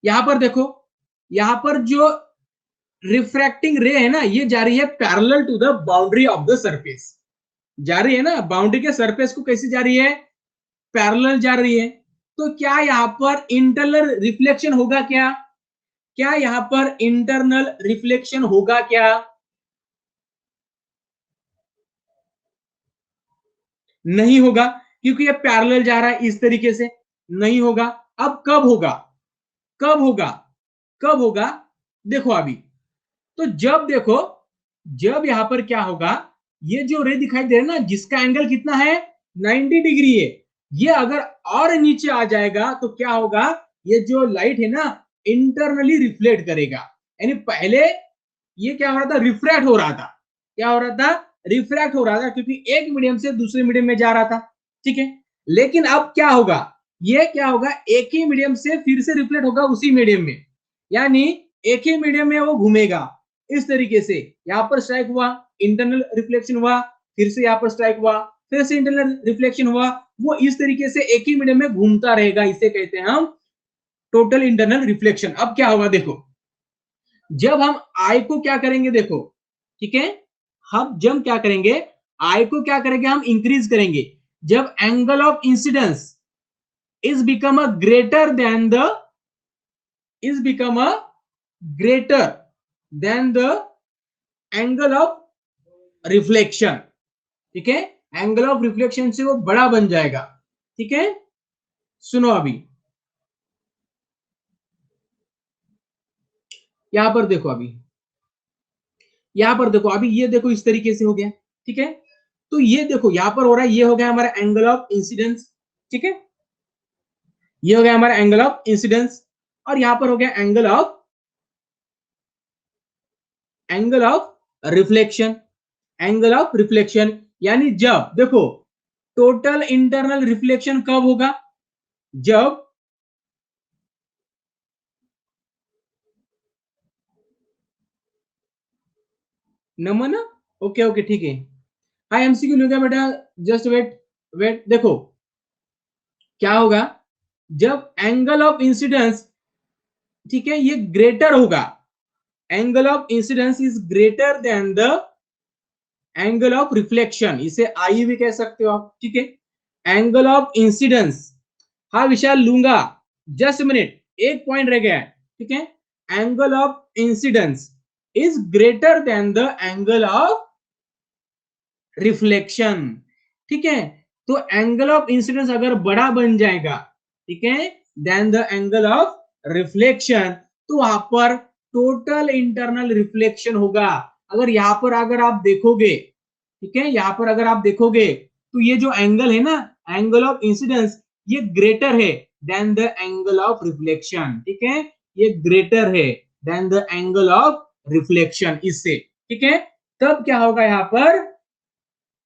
यहां पर, देखो यहां पर जो रिफ्रैक्टिंग रे है ना, ये जा रही है parallel to the boundary of the surface. जा रही है ना, बाउंड्री के सरफेस को कैसे जा रही है? पैरेलल जा रही है। तो क्या यहां पर इंटरनल रिफ्लेक्शन होगा क्या? क्या यहां पर इंटरनल रिफ्लेक्शन होगा क्या? नहीं होगा, क्योंकि ये पैरेलल जा रहा है इस तरीके से, नहीं होगा। अब कब होगा? कब होगा? कब होगा? देखो अभी, तो जब देखो, जब यहां पर क्या होगा, ये जो रे दिखाई दे रहा है ना, जिसका एंगल कितना है, 90 डिग्री है, ये अगर और नीचे आ जाएगा तो क्या होगा, ये जो लाइट है ना, इंटरनली रिफ्लेक्ट करेगा। यानी पहले ये क्या हो रहा था, रिफ्रैक्ट हो रहा था। क्या हो रहा था? रिफ्रैक्ट हो रहा था, क्योंकि एक मीडियम से दूसरे मीडियम में जा रहा था। ठीक है, लेकिन अब क्या होगा, ये क्या होगा, एक ही मीडियम से फिर से रिफ्लेक्ट होगा उसी मीडियम में, यानी एक ही मीडियम में वो घूमेगा इस तरीके से। यहां पर स्ट्राइक हुआ, इंटरनल रिफ्लेक्शन हुआ, फिर से यहां पर स्ट्राइक हुआ, फिर से इंटरनल रिफ्लेक्शन हुआ, वो इस तरीके से एक ही मीडियम में घूमता रहेगा। इसे कहते हैं हम टोटल इंटरनल रिफ्लेक्शन। अब क्या होगा, देखो, जब हम आई को क्या करेंगे, देखो, ठीक है, हम जब क्या करेंगे, आई को क्या करेंगे, हम इंक्रीज करेंगे। जब angle of incidence is become a greater than the, is become a greater than the angle of reflection। ठीक है, एंगल ऑफ रिफ्लेक्शन से वो बड़ा बन जाएगा। ठीक है, सुनो अभी, यहां पर देखो, अभी यहां पर देखो, अभी ये देखो इस तरीके से हो गया। ठीक है, तो ये देखो यहां पर हो रहा है, ये हो गया हमारा एंगल ऑफ इंसिडेंस। ठीक है, ये हो गया हमारा एंगल ऑफ इंसिडेंस, और यहां पर हो गया angle of reflection. Angle of reflection, यानी जब देखो, टोटल इंटरनल रिफ्लेक्शन कब होगा? जब नमन, ओके ओके ठीक है, हाँ एमसीक्यू नहीं होगा बेटा, जस्ट वेट, वेट, देखो क्या होगा, जब एंगल ऑफ इंसिडेंस, ठीक है, ये ग्रेटर होगा, angle of incidence is greater than the angle of reflection, इसे आई भी कह सकते हो आप। ठीक है, एंगल ऑफ इंसिडेंस, हाँ विशाल लूंगा, जस्ट मिनट, एक पॉइंट रह गया है। ठीक है, angle of incidence is greater than the angle of reflection. ठीक है, तो एंगल ऑफ इंसिडेंस अगर बड़ा बन जाएगा, ठीक है, then the angle of reflection, तो वहां पर टोटल इंटरनल रिफ्लेक्शन होगा। अगर यहां पर अगर आप देखोगे, ठीक है, यहां पर अगर आप देखोगे तो ये जो एंगल है ना, एंगल ऑफ इंसिडेंस, ये ग्रेटर है then the angle of reflection. ठीक है, ये ग्रेटर है then the angle of reflection इससे। ठीक है, तब क्या होगा यहां पर,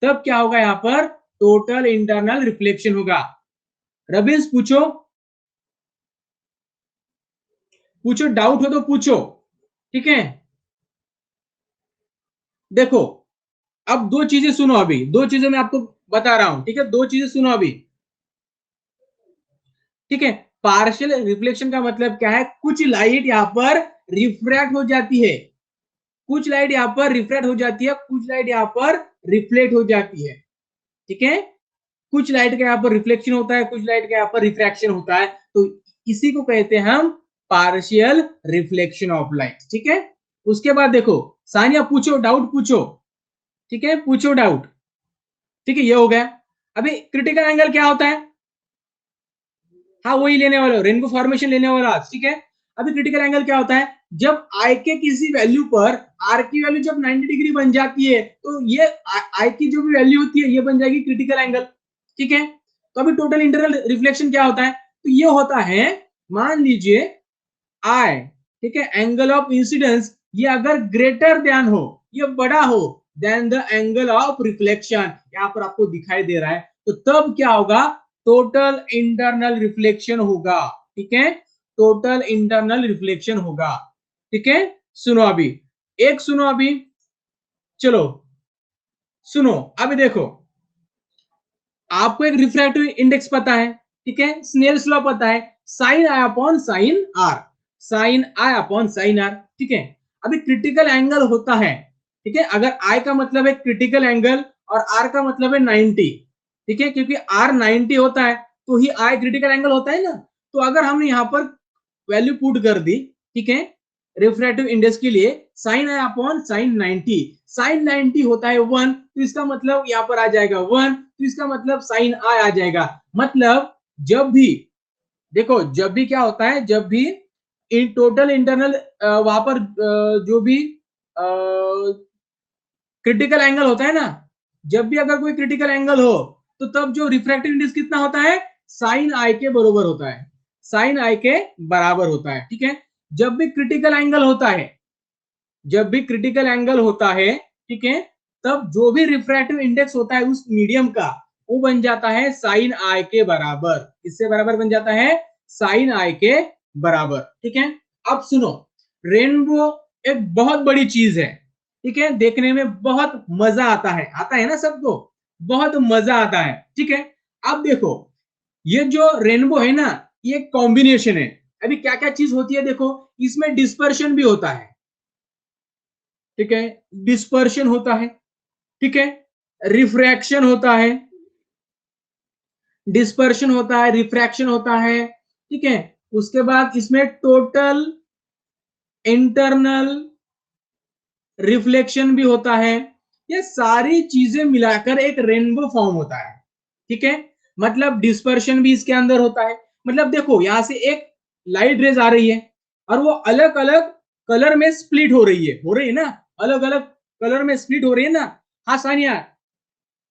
तब क्या होगा यहां पर, टोटल इंटरनल रिफ्लेक्शन होगा। रबिन्स पूछो, पूछो, डाउट हो तो पूछो। ठीक है, देखो अब दो चीजें सुनो, अभी दो चीजें मैं आपको बता रहा हूं। ठीक है, दो चीजें सुनो अभी। ठीक है, पार्शियल रिफ्लेक्शन का मतलब क्या है, कुछ लाइट यहां पर रिफ्रैक्ट हो जाती है, कुछ लाइट यहां पर रिफ्रैक्ट हो जाती है, कुछ लाइट यहां पर रिफ्लेक्ट हो जाती है। ठीक है, कुछ लाइट का यहाँ पर रिफ्लेक्शन होता है, कुछ लाइट का यहाँ पर रिफ्रैक्शन होता है, तो इसी को कहते हैं हम पार्शियल रिफ्लेक्शन ऑफ लाइट। ठीक है, उसके बाद देखो सानिया पूछो, डाउट पूछो। ठीक है, पूछो डाउट। ठीक है, ये हो गया। अभी क्रिटिकल एंगल क्या होता है, हाँ वही लेने वाला, रेनबो फॉर्मेशन लेने वाला आज। ठीक है, अभी क्रिटिकल एंगल क्या होता है, जब आई के किसी वैल्यू पर आर की वैल्यू जब 90 डिग्री बन जाती है, तो ये आई की जो भी वैल्यू होती है ये बन जाएगी क्रिटिकल एंगल। ठीक है, तो अभी टोटल इंटरनल रिफ्लेक्शन क्या होता है, तो ये होता है, मान लीजिए आई, ठीक है, एंगल ऑफ इंसिडेंस, ये अगर ग्रेटर देन हो, ये बड़ा हो than the angle of reflection, यहां पर आपको दिखाई दे रहा है, तो तब क्या होगा, टोटल इंटरनल रिफ्लेक्शन होगा। ठीक है, टोटल इंटरनल रिफ्लेक्शन होगा। ठीक है, सुनो अभी, एक सुनो अभी, चलो सुनो अभी देखो, आपको एक रिफ्रैक्टिव इंडेक्स पता है, ठीक है, स्नेल्स लॉ पता है, sine i upon sine r, sine i upon sine r. ठीक है, अभी क्रिटिकल एंगल होता है, ठीक है, अगर आई का मतलब है क्रिटिकल एंगल और आर का मतलब है 90, ठीक है, क्योंकि आर 90 होता है तो ही आई क्रिटिकल एंगल होता है ना। तो अगर हमने यहां पर वैल्यू पुट कर दी, ठीक है, रिफ्रैक्टिव इंडेक्स के लिए sign i upon sign 90, sign 90 होता है 1, तो इसका मतलब यहां पर आ जाएगा 1, तो इसका मतलब साइन आई आ जाएगा। मतलब जब भी देखो, जब भी क्या होता है, जब भी इन टोटल इंटरनल वहां पर जो भी क्रिटिकल एंगल होता है ना, जब भी अगर कोई क्रिटिकल एंगल हो, तो तब जो रिफ्रैक्टिव इंडेक्स कितना होता है, साइन आई के बराबर होता है, साइन आई के बराबर होता है। ठीक है, जब भी क्रिटिकल एंगल होता है, जब भी क्रिटिकल एंगल होता है, ठीक है, तब जो भी रिफ्रैक्टिव इंडेक्स होता है उस मीडियम का, वो बन जाता है साइन आई के बराबर। इससे बराबर बन जाता है साइन आई के बराबर। ठीक है, अब सुनो, रेनबो एक बहुत बड़ी चीज है, ठीक है, देखने में बहुत मजा आता है ना सबको, बहुत मजा आता है। ठीक है, अब देखो, ये जो रेनबो है ना, ये कॉम्बिनेशन है। अभी क्या क्या चीज होती है देखो, इसमें डिस्पर्शन भी होता है, ठीक है, डिस्पर्शन होता है, ठीक है, रिफ्रैक्शन होता है, डिस्पर्शन होता है, रिफ्रैक्शन होता है, ठीक है, उसके बाद इसमें टोटल इंटरनल रिफ्लेक्शन भी होता है। ये सारी चीजें मिलाकर एक रेनबो फॉर्म होता है। ठीक है, मतलब डिस्पर्शन भी इसके अंदर होता है। मतलब देखो, यहां से एक लाइट रेज आ रही है और वो अलग अलग कलर में स्प्लिट हो रही है ना, अलग अलग कलर में स्प्लिट हो रही है ना। हाँ सानिया,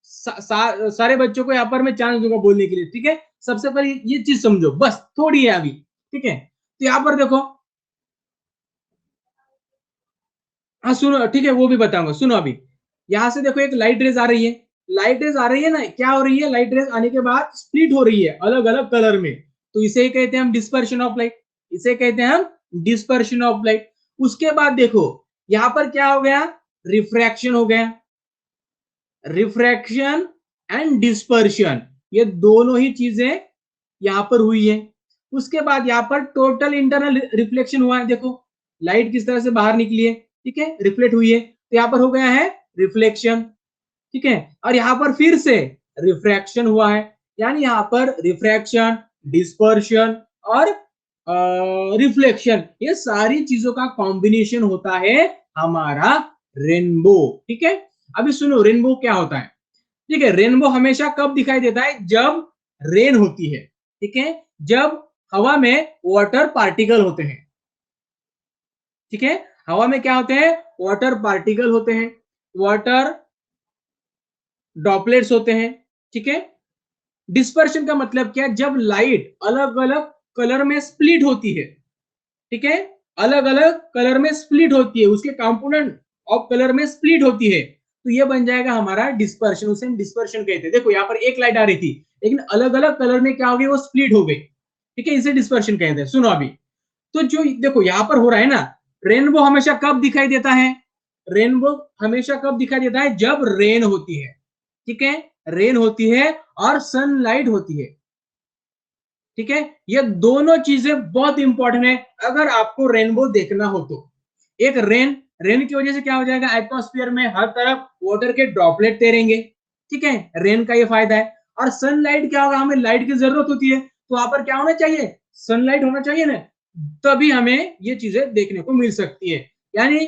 सारे बच्चों को यहाँ पर मैं चांस दूंगा बोलने के लिए। ठीक है, सबसे पहले ये चीज समझो, बस थोड़ी है अभी। ठीक है, तो यहाँ पर देखो, हाँ सुनो, ठीक है, वो भी बताऊंगा, सुनो अभी। यहां से देखो एक लाइट रेज आ रही है, लाइट रेज आ रही है ना, क्या हो रही है, लाइट रेज आने के बाद स्प्लिट हो रही है अलग अलग कलर में, तो इसे ही कहते हैं हम डिस्पर्शन ऑफ लाइट, इसे कहते हैं हम डिस्पर्शन ऑफ लाइट। उसके बाद देखो, यहां पर क्या हो गया, रिफ्रैक्शन हो गया, रिफ्रैक्शन एंड डिस्पर्शन, ये दोनों ही चीजें यहां पर हुई है। उसके बाद यहां पर टोटल इंटरनल रिफ्लेक्शन हुआ है, देखो लाइट किस तरह से बाहर निकली है, ठीक है, रिफ्लेक्ट हुई है, तो यहां पर हो गया है रिफ्लेक्शन। ठीक है, और यहां पर फिर से रिफ्रैक्शन हुआ है, यानी यहां पर रिफ्रैक्शन, डिस्पर्शन और रिफ्लेक्शन, ये सारी चीजों का कॉम्बिनेशन होता है हमारा रेनबो। ठीक है, अभी सुनो रेनबो क्या होता है। ठीक है, रेनबो हमेशा कब दिखाई देता है, जब रेन होती है। ठीक है, जब हवा में वाटर पार्टिकल होते हैं। ठीक है, हवा में क्या होते हैं, वाटर पार्टिकल होते हैं, वाटर ड्रॉपलेट्स होते हैं। ठीक है, डिस्पर्शन का मतलब क्या है, जब लाइट अलग अलग कलर में स्प्लिट होती है। ठीक है, अलग अलग कलर में स्प्लिट होती है, उसके कंपोनेंट ऑफ कलर में स्प्लिट होती है, तो ये बन जाएगा हमारा डिस्पर्शन, उसे हम डिस्पर्शन कहते हैं। देखो यहाँ पर एक लाइट आ रही थी, लेकिन अलग अलग कलर में क्या हो गई, वो स्प्लिट हो गई। ठीक है, इसे डिस्पर्शन कहते हैं। सुनो अभी, तो जो देखो यहाँ पर हो रहा है ना, रेनबो हमेशा कब दिखाई देता है, रेनबो हमेशा कब दिखाई देता है, जब रेन होती है। ठीक है, रेन होती है और सनलाइट होती है। ठीक है, ये दोनों चीजें बहुत इंपॉर्टेंट है अगर आपको रेनबो देखना हो तो। एक रेन, रेन की वजह से क्या हो जाएगा, एटमॉस्फेयर में हर तरफ वाटर के ड्रॉपलेट तैरेंगे। ठीक है, रेन का ये फायदा है। और सनलाइट क्या होगा, हमें लाइट की जरूरत होती है, तो वहां पर क्या होना चाहिए, सनलाइट होना चाहिए ना, तभी हमें ये चीजें देखने को मिल सकती है। यानी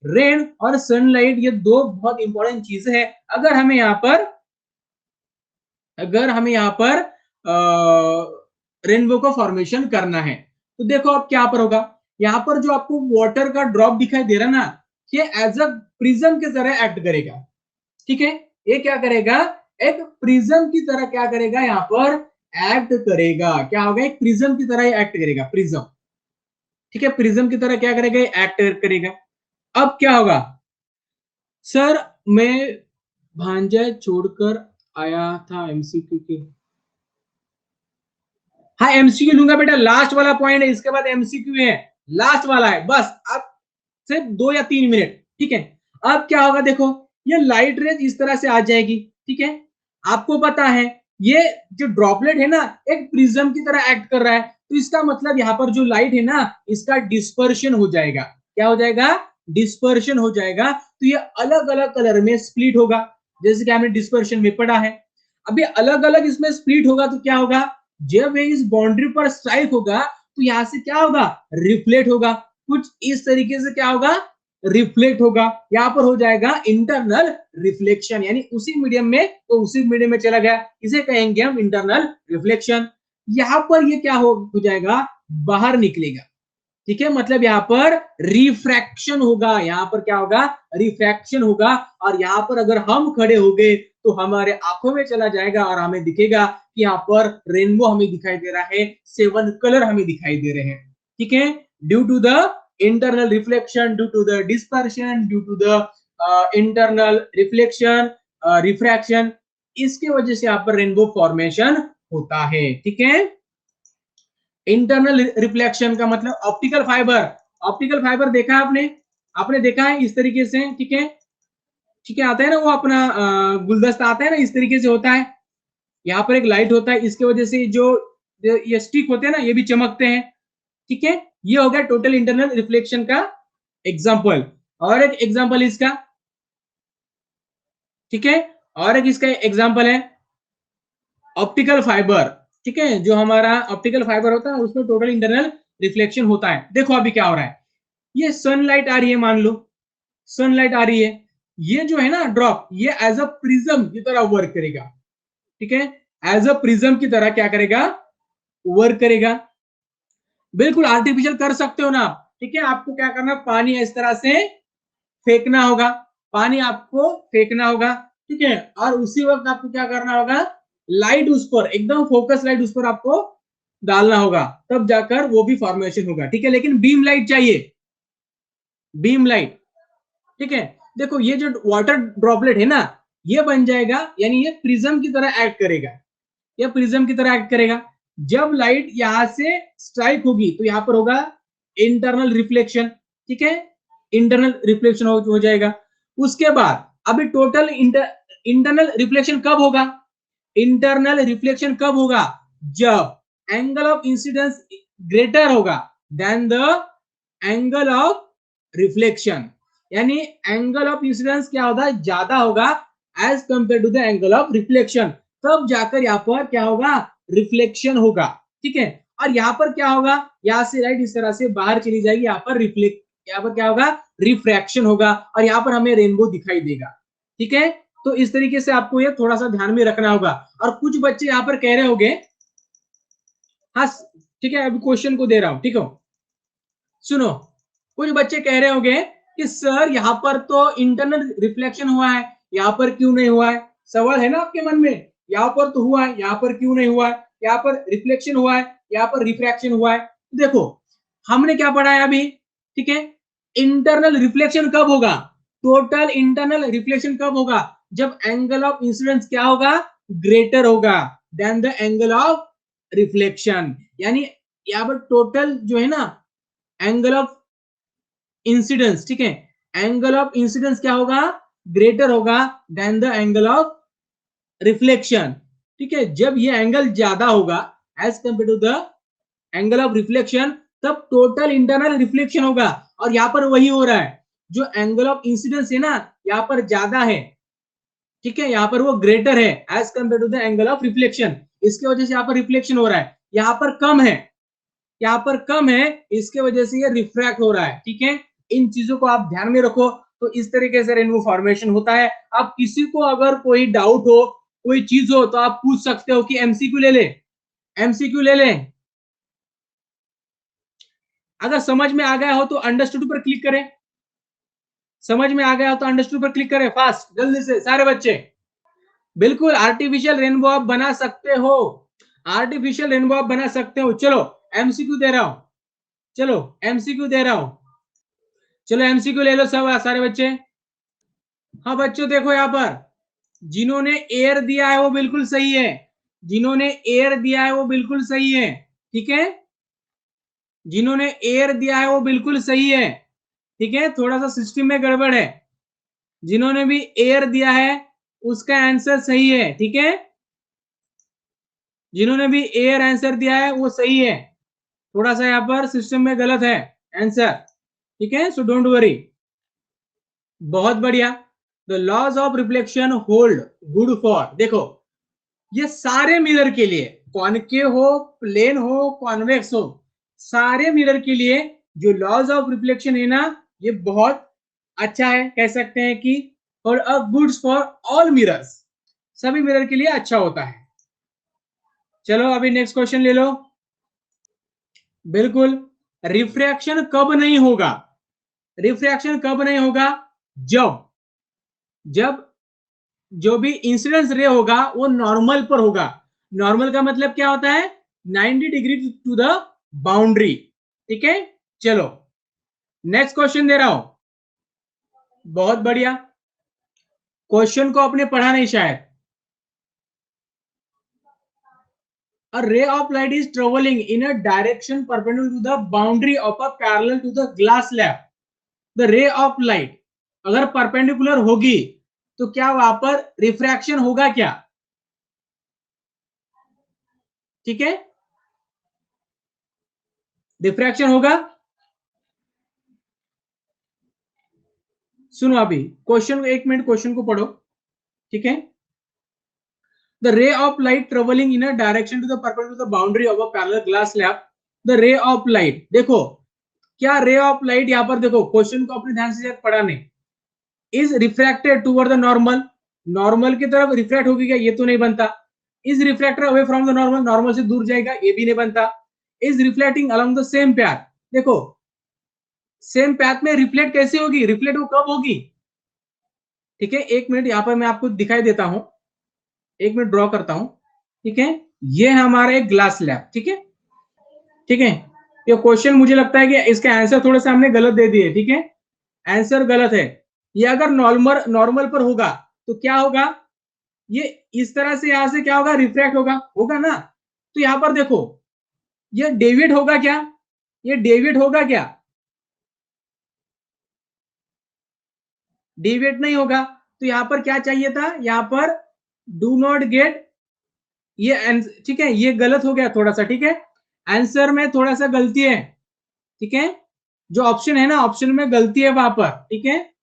रेन और सनलाइट ये दो बहुत इंपॉर्टेंट चीजें हैं अगर हमें यहाँ पर, अगर हमें यहाँ पर रेनबो को फॉर्मेशन करना है। तो देखो अब क्या पर होगा, यहाँ पर जो आपको वाटर का ड्रॉप दिखाई दे रहा है ना, ये एज अ प्रिज्म की तरह एक्ट करेगा। ठीक है, ये क्या करेगा, एक प्रिज्म की तरह क्या करेगा, यहाँ पर एक्ट करेगा। क्या होगा, एक प्रिज्म की तरह एक्ट करेगा, प्रिज्म। ठीक है, प्रिज्म की तरह क्या करेगा, एक्ट करेगा। अब क्या होगा, सर मैं भांजा छोड़कर आया था एमसीक्यू के, हाँ एमसीक्यू लूंगा बेटा, लास्ट वाला पॉइंट है, इसके बाद एमसीक्यू है, लास्ट वाला है बस, अब सिर्फ 2 या 3 मिनट। ठीक है, अब क्या होगा, देखो ये लाइट रेज इस तरह से आ जाएगी। ठीक है, आपको पता है ये जो ड्रॉपलेट है ना, एक प्रिज्म की तरह एक्ट कर रहा है, तो इसका मतलब यहाँ पर जो लाइट है ना, इसका डिस्पर्शन हो जाएगा। क्या हो जाएगा, डिस्पर्शन हो जाएगा, तो ये अलग अलग कलर में स्प्लिट होगा, जैसे कि हमने डिस्पर्शन में पढ़ा है। अभी अलग अलग इसमें स्प्लिट होगा तो क्या होगा, जब ये इस बाउंड्री पर स्ट्राइक होगा तो यहां से क्या होगा, रिफ्लेक्ट होगा, कुछ इस तरीके से क्या होगा, रिफ्लेक्ट होगा। यहां पर हो जाएगा इंटरनल रिफ्लेक्शन, यानी उसी मीडियम में तो उसी मीडियम में चला गया, इसे कहेंगे हम इंटरनल रिफ्लेक्शन। यहां पर ये क्या हो जाएगा, बाहर निकलेगा। ठीक है, मतलब यहाँ पर रिफ्रैक्शन होगा, यहाँ पर क्या होगा, रिफ्रैक्शन होगा। और यहाँ पर अगर हम खड़े हो गए तो हमारे आंखों में चला जाएगा और हमें दिखेगा कि यहाँ पर रेनबो हमें दिखाई दे रहा है, 7 कलर हमें दिखाई दे रहे हैं। ठीक है, due to the internal reflection, due to the dispersion, due to the internal reflection, refraction, इसके वजह से यहाँ पर रेनबो फॉर्मेशन होता है। ठीक है, इंटरनल रिफ्लेक्शन का मतलब ऑप्टिकल फाइबर, ऑप्टिकल फाइबर देखा है आपने, आपने देखा है इस तरीके से। ठीक है, ठीक है, आता है ना वो अपना गुलदस्ता आता है ना, इस तरीके से होता है, यहाँ पर एक लाइट होता है, इसके वजह से जो ये स्टिक होते हैं ना, ये भी चमकते हैं। ठीक है, ये हो गया टोटल इंटरनल रिफ्लेक्शन का एग्जाम्पल। और एक एग्जाम्पल इसका, ठीक है, और एक इसका एग्जाम्पल है ऑप्टिकल फाइबर। ठीक है, जो हमारा ऑप्टिकल फाइबर होता है उसमें टोटल इंटरनल रिफ्लेक्शन होता है। देखो अभी क्या हो रहा है, ये सनलाइट आ रही है, मान लो सनलाइट आ रही है, ये जो है ना ड्रॉप, ये एज अ प्रिज्म की तरह वर्क करेगा। ठीक है, एज अ प्रिज्म की तरह क्या करेगा, वर्क करेगा। बिल्कुल आर्टिफिशियल कर सकते हो ना आप। ठीक है, आपको क्या करना, पानी इस तरह से फेंकना होगा, पानी आपको फेंकना होगा। ठीक है, और उसी वक्त आपको क्या करना होगा, लाइट उस पर एकदम फोकस लाइट उस पर आपको डालना होगा, तब जाकर वो भी फॉर्मेशन होगा। ठीक है, लेकिन बीम लाइट चाहिए, बीम लाइट। ठीक है, देखो ये जो वाटर ड्रॉपलेट है ना, ये बन जाएगा, यानी ये प्रिज्म की तरह एक्ट करेगा, ये प्रिज्म की तरह एक्ट करेगा। जब लाइट यहां से स्ट्राइक होगी तो यहां पर होगा इंटरनल रिफ्लेक्शन। ठीक है, इंटरनल रिफ्लेक्शन हो जाएगा। उसके बाद अभी टोटल इंटरनल रिफ्लेक्शन कब होगा, इंटरनल रिफ्लेक्शन कब होगा, जब एंगल ऑफ इंसिडेंस ग्रेटर होगा than the angle of reflection, यानी एंगल ऑफ इंसिडेंस क्या होगा, ज्यादा होगा as compare to the angle of reflection, तब जाकर यहाँ पर क्या होगा, रिफ्लेक्शन होगा। ठीक है, और यहाँ पर क्या होगा, यहाँ से लाइट इस तरह से बाहर चली जाएगी, यहाँ पर रिफ्लेक्ट, यहाँ पर क्या होगा, रिफ्रैक्शन होगा और यहाँ पर हमें रेनबो दिखाई देगा। ठीक है, तो इस तरीके से आपको ये थोड़ा सा ध्यान में रखना होगा। और कुछ बच्चे यहाँ पर कह रहे होंगे, हाँ ठीक है, अभी क्वेश्चन को दे रहा हूं, ठीक है, सुनो। कुछ बच्चे कह रहे होंगे कि सर यहाँ पर तो इंटरनल रिफ्लेक्शन हुआ है, यहाँ पर क्यों नहीं हुआ है? सवाल है ना आपके मन में, यहाँ पर तो हुआ है, यहाँ पर क्यों नहीं हुआ है? यहाँ पर रिफ्लेक्शन हुआ है, यहाँ पर रिफ्रैक्शन हुआ है। देखो हमने क्या पढ़ा है अभी, ठीक है, इंटरनल रिफ्लेक्शन कब होगा, टोटल इंटरनल रिफ्लेक्शन कब होगा, जब एंगल ऑफ इंसिडेंस क्या होगा, ग्रेटर होगा than the angle of reflection. यानी यहाँ पर टोटल जो है ना एंगल ऑफ इंसिडेंस, ठीक है, एंगल ऑफ इंसिडेंस क्या होगा, ग्रेटर होगा than the angle of reflection. ठीक है, जब ये एंगल ज्यादा होगा as compare to the angle of reflection, तब टोटल इंटरनल रिफ्लेक्शन होगा। और यहां पर वही हो रहा है, जो एंगल ऑफ इंसिडेंस है ना यहां पर ज्यादा है, ठीक है, यहां पर वो ग्रेटर है as compare to the angle of reflection, इसकी वजह से यहां पर रिफ्लेक्शन हो रहा है। यहां पर कम है, यहाँ पर कम है, इसके वजह से ये रिफ्रैक्ट हो रहा है। ठीक है, इन चीजों को आप ध्यान में रखो। तो इस तरीके से रेनबो फॉर्मेशन होता है। आप किसी को अगर कोई डाउट हो, कोई चीज हो, तो आप पूछ सकते हो कि एमसीक्यू ले ले, एमसीक्यू ले ले। अगर समझ में आ गया हो तो अंडरस्टूड पर क्लिक करें, समझ में आ गया हो तो अंडरस्टूड पर क्लिक करें फास्ट, जल्दी से सारे बच्चे। बिल्कुल आर्टिफिशियल रेनबो आप बना सकते हो, आर्टिफिशियल रेनबो आप बना सकते हो। चलो एमसीक्यू दे रहा हूं, चलो एमसीक्यू दे रहा हूं, चलो एमसीक्यू ले लो सब सारे बच्चे। हाँ बच्चों देखो यहाँ पर जिन्होंने एयर दिया है वो बिल्कुल सही है, जिन्होंने एयर दिया है वो बिल्कुल सही है। ठीक है, जिन्होंने एयर दिया है वो बिल्कुल सही है। ठीक है, थोड़ा सा सिस्टम में गड़बड़ है, जिन्होंने भी एयर दिया है उसका आंसर सही है। ठीक है, जिन्होंने भी एयर आंसर दिया है वो सही है, थोड़ा सा यहाँ पर सिस्टम में गलत है आंसर। ठीक है, सो डोंट वरी, बहुत बढ़िया। The laws of reflection hold good for, देखो ये सारे मिरर के लिए, कॉनकेव हो, प्लेन हो, कॉन्वेक्स हो, सारे मिरर के लिए जो लॉज ऑफ रिफ्लेक्शन है ना, ये बहुत अच्छा है, कह सकते हैं कि और अ गुड्स फॉर ऑल मिरर्स, सभी मिरर के लिए अच्छा होता है। चलो अभी नेक्स्ट क्वेश्चन ले लो। बिल्कुल, रिफ्रैक्शन कब नहीं होगा, रिफ्रैक्शन कब नहीं होगा, जब जब जो भी इंसिडेंस रे होगा वो नॉर्मल पर होगा। नॉर्मल का मतलब क्या होता है, 90 डिग्री टू द बाउंड्री। ठीक है, चलो नेक्स्ट क्वेश्चन दे रहा हूं, बहुत बढ़िया। क्वेश्चन को आपने पढ़ा नहीं शायद। A ray of light is traveling in a direction perpendicular to the boundary of a parallel to the glass slab. The ray of light अगर परपेंडिकुलर होगी तो क्या वहां पर रिफ्रैक्शन होगा क्या? ठीक है, रिफ्रैक्शन होगा। सुनो अभी क्वेश्चन को, एक मिनट क्वेश्चन को पढ़ो। ठीक है, the ray of light travelling in a direction to the perpendicular to the boundary of a parallel glass slab. The ray of light, देखो क्या रे ऑफ लाइट, यहां पर देखो क्वेश्चन को अपने ध्यान से पढ़ा नहीं, is refracted toward the normal, normal की तरफ रिफ्रैक्ट होगी क्या, ये तो नहीं बनता। Is reflector away from the normal, normal से दूर जाएगा, ये भी नहीं बनता। Is reflecting along the same path, देखो सेम पैथ में रिफ्लेक्ट कैसे होगी, रिफ्लेक्ट वो कब होगी। ठीक है, एक मिनट यहां पर मैं आपको दिखाई देता हूं, एक मिनट ड्रॉ करता हूं। ठीक है, ये हमारा एक ग्लास स्लैब, ठीक है, ठीक है, ये क्वेश्चन मुझे लगता है कि इसके आंसर थोड़े से हमने गलत दे दिए। ठीक है, आंसर गलत है। ये अगर नॉर्मल नॉर्मल पर होगा तो क्या होगा, ये इस तरह से यहां से क्या होगा, रिफ्रैक्ट होगा, होगा ना। तो यहां पर देखो ये डेविड होगा क्या, ये डेविड होगा क्या, डेविएट नहीं होगा। तो यहां पर क्या चाहिए था, यहां पर डू नॉट गेट, ये ठीक है, ये गलत हो गया थोड़ा सा। ठीक है, आंसर में थोड़ा सा गलती है। ठीक है, जो ऑप्शन है ना, ऑप्शन में गलती है वहां पर। ठीक है,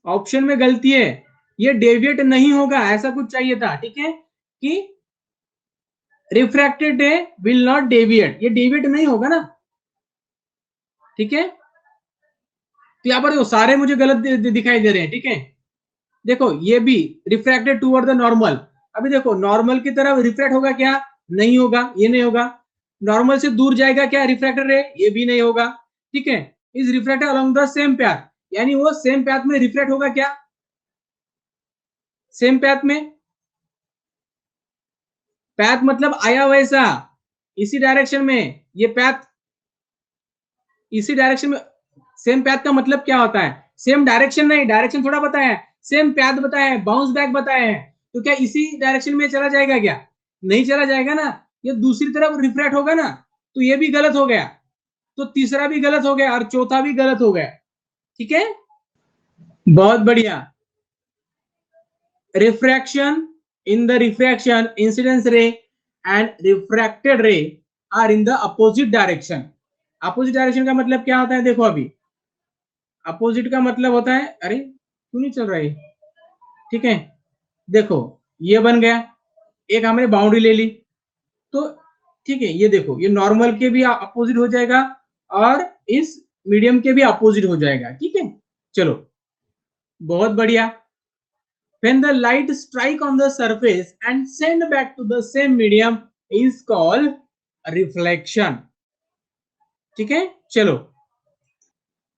ऑप्शन में गलती है, ये डेविएट नहीं होगा, ऐसा कुछ चाहिए था। ठीक है, कि रिफ्रैक्टेड रे विल नॉट डेविएट, ये डेविएट नहीं होगा ना, ठीक है। तो यहाँ पर देखो सारे मुझे गलत दिखाई दे रहे हैं, ठीक है। देखो ये भी रिफ्रैक्टेड टूवर्ड द नॉर्मल, अभी देखो नॉर्मल की तरफ रिफ्रैक्ट होगा क्या, नहीं होगा, ये नहीं होगा। नॉर्मल से दूर जाएगा क्या रिफ्रैक्टेड रे, ये भी नहीं होगा, ठीक है। Is refracted along the same path, यानी वो सेम पैथ में रिफ्रैक्ट होगा क्या, सेम पैथ में, पैथ मतलब आया वैसा, इसी डायरेक्शन में, ये पैथ इसी डायरेक्शन में। सेम पैथ का मतलब क्या होता है, सेम डायरेक्शन नहीं, डायरेक्शन थोड़ा बताया है, सेम पैथ बताया है, बाउंस बैक बताया है, तो क्या इसी डायरेक्शन में चला जाएगा क्या, नहीं चला जाएगा ना, ये दूसरी तरफ रिफ्रैक्ट होगा ना, तो ये भी गलत हो गया, तो तीसरा भी गलत हो गया और चौथा भी गलत हो गया, ठीक है। बहुत बढ़िया। Refraction, in the refraction incidence ray and refracted ray are in the opposite direction. Opposite direction का मतलब क्या होता है, देखो अभी अपोजिट का मतलब होता है, अरे क्यों नहीं चल रहा है, ठीक है। देखो ये बन गया, एक हमने बाउंड्री ले ली, तो ठीक है, ये देखो ये नॉर्मल के भी अपोजिट हो जाएगा और इस मीडियम के भी अपोजिट हो जाएगा, ठीक है। चलो बहुत बढ़िया। When the light strike on the surface and send back to the same medium is called reflection, ठीक है। चलो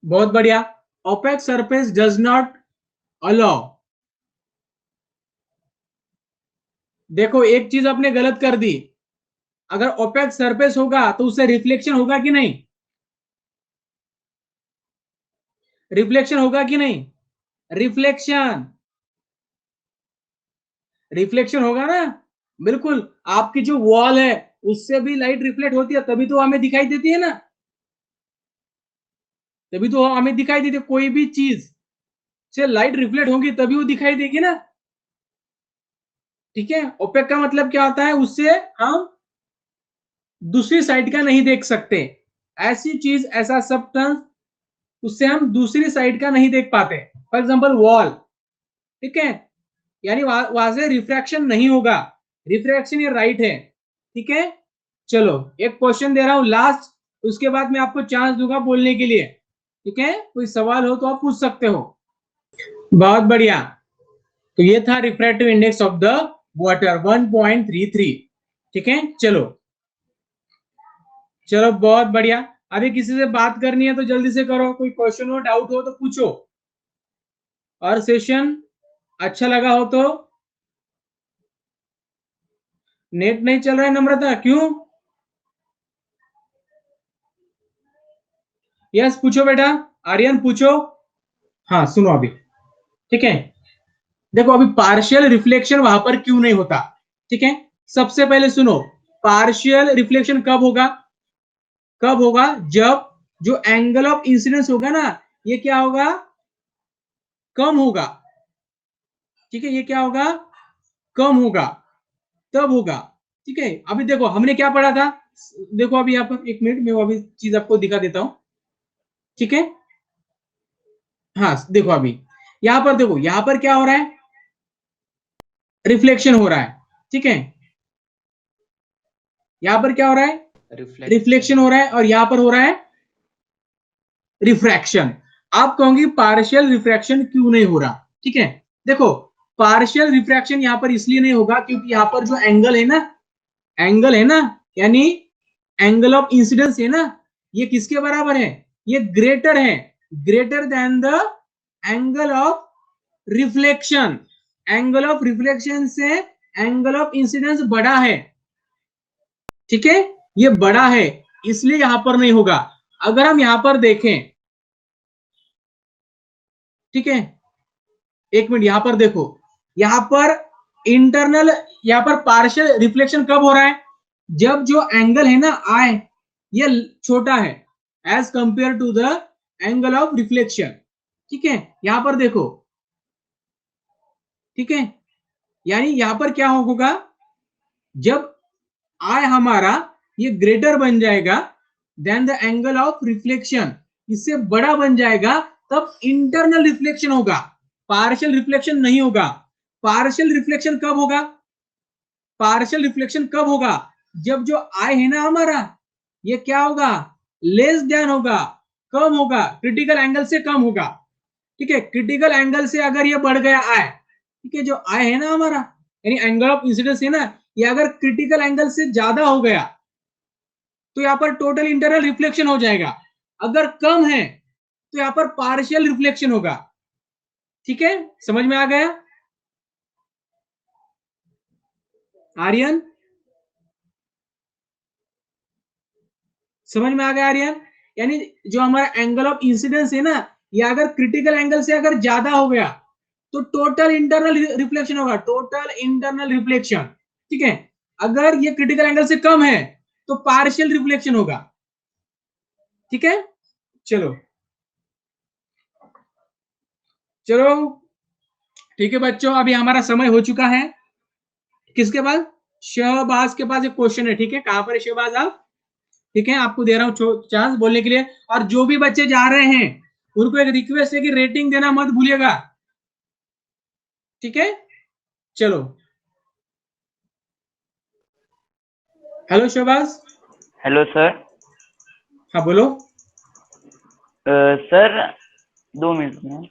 बहुत बढ़िया। Opaque surface does not allow, देखो एक चीज आपने गलत कर दी, अगर ओपेक सरफेस होगा तो उससे रिफ्लेक्शन होगा कि नहीं, रिफ्लेक्शन होगा कि नहीं, रिफ्लेक्शन, रिफ्लेक्शन होगा ना, बिल्कुल। आपकी जो वॉल है उससे भी लाइट रिफ्लेक्ट होती है, तभी तो हमें दिखाई देती है ना, तभी तो हमें दिखाई देती है, कोई भी चीज से लाइट रिफ्लेक्ट होगी तभी वो दिखाई देगी ना, ठीक है। ओपेक का मतलब क्या होता है, उससे हम दूसरी साइड का नहीं देख सकते, ऐसी चीज, ऐसा सब्सटेंस, उससे हम दूसरी साइड का नहीं देख पाते, फॉर एग्जाम्पल वॉल, ठीक है, यानी वहां से रिफ्रैक्शन नहीं होगा, रिफ्रैक्शन ये राइट है, ठीक है। चलो एक क्वेश्चन दे रहा हूं लास्ट, उसके बाद मैं आपको चांस दूंगा बोलने के लिए, ठीक है। कोई सवाल हो तो आप पूछ सकते हो। बहुत बढ़िया। तो ये था refractive index of the water 1.33, ठीक है। चलो चलो बहुत बढ़िया। अभी किसी से बात करनी है तो जल्दी से करो, कोई क्वेश्चन हो, डाउट हो तो पूछो, और सेशन अच्छा लगा हो तो। नेट नहीं चल रहा है नम्रता, क्यों? यस पूछो बेटा, आर्यन पूछो। हाँ सुनो अभी, ठीक है। देखो अभी पार्शियल रिफ्लेक्शन वहां पर क्यों नहीं होता, ठीक है। सबसे पहले सुनो, पार्शियल रिफ्लेक्शन कब होगा, कब होगा, जब जो एंगल ऑफ इंसिडेंस होगा ना, ये क्या होगा, कम होगा, ठीक है, ये क्या होगा, कम होगा, तब होगा, ठीक है। अभी देखो हमने क्या पढ़ा था, देखो अभी यहाँ पर एक मिनट में वो अभी चीज आपको दिखा देता हूं, ठीक है। हाँ देखो अभी यहाँ पर देखो, यहाँ पर क्या हो रहा है, रिफ्लेक्शन हो रहा है, ठीक है। यहां पर क्या हो रहा है, रिफ्लेक्शन हो रहा है, और यहां पर हो रहा है रिफ्रैक्शन। आप कहोगे पार्शियल रिफ्रैक्शन क्यों नहीं हो रहा, ठीक है। देखो पार्शियल रिफ्रैक्शन यहां पर इसलिए नहीं होगा क्योंकि यहां पर जो एंगल है ना, एंगल है ना, यानी एंगल ऑफ इंसिडेंस है ना, ये किसके बराबर है, ये ग्रेटर है, greater than the angle of reflection, angle of reflection से एंगल ऑफ इंसिडेंस बड़ा है, ठीक है, ये बड़ा है, इसलिए यहां पर नहीं होगा। अगर हम यहां पर देखें, ठीक है, एक मिनट यहां पर देखो, यहां पर इंटरनल, यहां पर पार्शियल रिफ्लेक्शन कब हो रहा है, जब जो एंगल है ना आई, ये छोटा है as compare to the angle of reflection, ठीक है। यहां पर देखो, ठीक है, यानी यहां पर क्या होगा, जब आई हमारा ये ग्रेटर बन जाएगा then the angle of reflection, इससे बड़ा बन जाएगा, तब इंटरनल रिफ्लेक्शन होगा, पार्शियल रिफ्लेक्शन नहीं होगा। पार्शियल रिफ्लेक्शन कब होगा, पार्शियल रिफ्लेक्शन कब होगा, जब जो आई है ना हमारा, ये क्या होगा, लेस देन होगा, कम होगा, क्रिटिकल एंगल से कम होगा। ठीक है, क्रिटिकल एंगल से अगर ये बढ़ गया आई, ठीक है, जो आई है ना हमारा, यानी एंगल ऑफ इंसिडेंस है ना, ये अगर क्रिटिकल एंगल से ज्यादा हो गया तो यहाँ पर टोटल इंटरनल रिफ्लेक्शन हो जाएगा। अगर कम है तो यहाँ पर पार्शियल रिफ्लेक्शन होगा। ठीक है, समझ में आ गया आर्यन? समझ में आ गया आर्यन? यानी जो हमारा एंगल ऑफ इंसिडेंस है ना, ये अगर क्रिटिकल एंगल से अगर ज्यादा हो गया तो टोटल इंटरनल रिफ्लेक्शन होगा, टोटल इंटरनल रिफ्लेक्शन। ठीक है, अगर ये क्रिटिकल एंगल से कम है तो पार्शियल रिफ्लेक्शन होगा। ठीक है, चलो चलो ठीक है बच्चों, अभी हमारा समय हो चुका है। किसके पास? शहबाज के पास एक क्वेश्चन है। ठीक है, कहां पर है शहबाज आप? ठीक है, आपको दे रहा हूं चांस बोलने के लिए। और जो भी बच्चे जा रहे हैं उनको एक रिक्वेस्ट है कि रेटिंग देना मत भूलिएगा। ठीक है, चलो। हेलो शहबाज। Hello sir. हाँ बोलो। सर 2 मिनट में,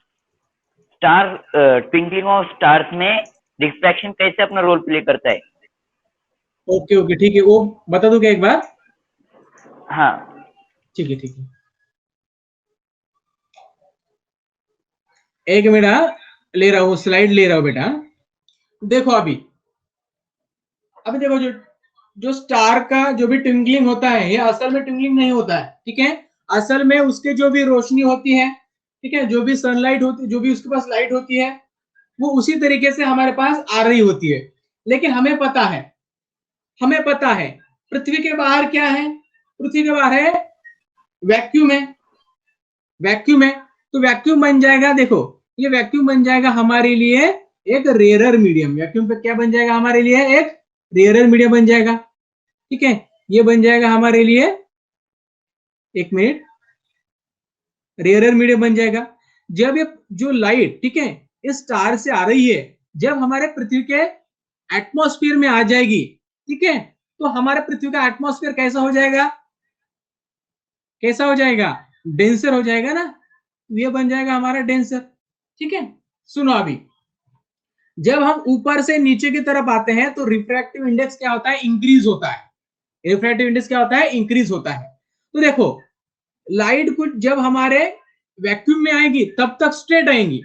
स्टार ट्विंकलिंग ऑफ स्टार्स में रिफ्रैक्शन कैसे अपना रोल प्ले करता है? ओके ओके, ठीक है, वो बता दो क्या एक बार? हाँ ठीक है ठीक है, एक मिनट, हाँ, ले रहा हूँ, स्लाइड ले रहा हूँ बेटा। देखो अभी अभी देखो, जो जो स्टार का जो भी ट्विंकलिंग होता है, ये असल में ट्विंकलिंग नहीं होता है। ठीक है, असल में उसके जो भी रोशनी होती है, ठीक है, जो भी सनलाइट होती है, जो भी उसके पास लाइट होती है, वो उसी तरीके से हमारे पास आ रही होती है। लेकिन हमें पता है पृथ्वी के बाहर क्या है? पृथ्वी के बाहर है वैक्यूम है, वैक्यूम है। तो वैक्यूम बन जाएगा, देखो ये वैक्यूम बन जाएगा हमारे लिए एक रेयरर मीडियम। वैक्यूम पे क्या बन जाएगा हमारे लिए? एक रेयरर मीडियम बन जाएगा। ठीक है, ये बन जाएगा हमारे लिए, एक मिनट, रेयरर मीडियम बन जाएगा। जब ये जो लाइट, ठीक है, इस स्टार से आ रही है, जब हमारे पृथ्वी के एटमॉस्फेयर में आ जाएगी, ठीक है, तो हमारे पृथ्वी का एटमॉस्फेयर कैसा हो जाएगा? कैसा हो जाएगा? डेंसर हो जाएगा ना, ये बन जाएगा हमारा डेंसर। ठीक है, सुनो अभी, जब हम ऊपर से नीचे की तरफ आते हैं तो रिफ्रैक्टिव इंडेक्स क्या होता है? इंक्रीज होता है। रिफ्रैक्टिव इंडेक्स क्या होता है? इंक्रीज होता है। तो देखो, लाइट कुछ जब हमारे वैक्यूम में आएगी तब तक स्ट्रेट आएंगी।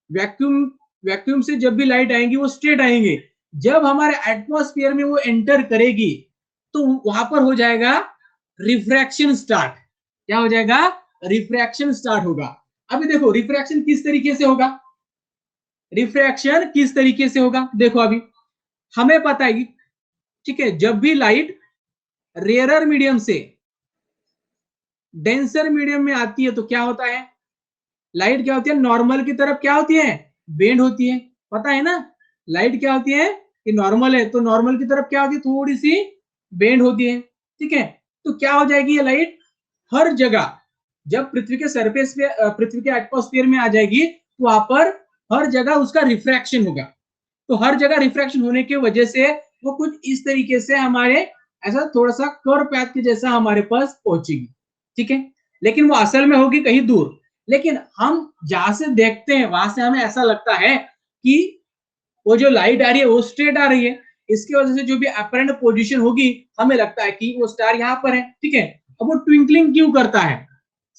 वैक्यूम वैक्यूम से जब भी लाइट आएंगी वो स्ट्रेट आएंगे। जब हमारे एटमॉस्फेयर में वो एंटर करेगी तो वहां पर हो जाएगा रिफ्रैक्शन स्टार्ट। क्या हो जाएगा? रिफ्रैक्शन स्टार्ट होगा। अभी देखो रिफ्रैक्शन किस तरीके से होगा, रिफ्रैक्शन किस तरीके से होगा, देखो अभी हमें पता है कि, ठीक है, जब भी लाइट रेयरर मीडियम से डेंसर मीडियम में आती है तो क्या होता है? लाइट क्या होती है? नॉर्मल की तरफ क्या होती है? बेंड होती है। पता है ना, लाइट क्या होती है कि नॉर्मल है तो नॉर्मल की तरफ क्या होती है? थोड़ी सी बेंड होती है। ठीक है, तो क्या हो जाएगी ये लाइट हर जगह, जब पृथ्वी के सरफेस पे, पृथ्वी के एटमॉस्फेयर में आ जाएगी तो वहां पर हर जगह उसका रिफ्रैक्शन होगा। तो हर जगह रिफ्रैक्शन होने की वजह से वो कुछ इस तरीके से हमारे, ऐसा थोड़ा सा कर्व पैथ के जैसा हमारे पास पहुंचेगी। ठीक है, लेकिन वो असल में होगी कहीं दूर। लेकिन हम जहां से देखते हैं वहां से हमें ऐसा लगता है कि वो जो लाइट आ रही है वो स्ट्रेट आ रही है। इसकी वजह से जो भी अपरेंट पोजीशन होगी हमें लगता है कि वो स्टार यहाँ पर है। ठीक है, अब वो ट्विंकलिंग क्यों करता है?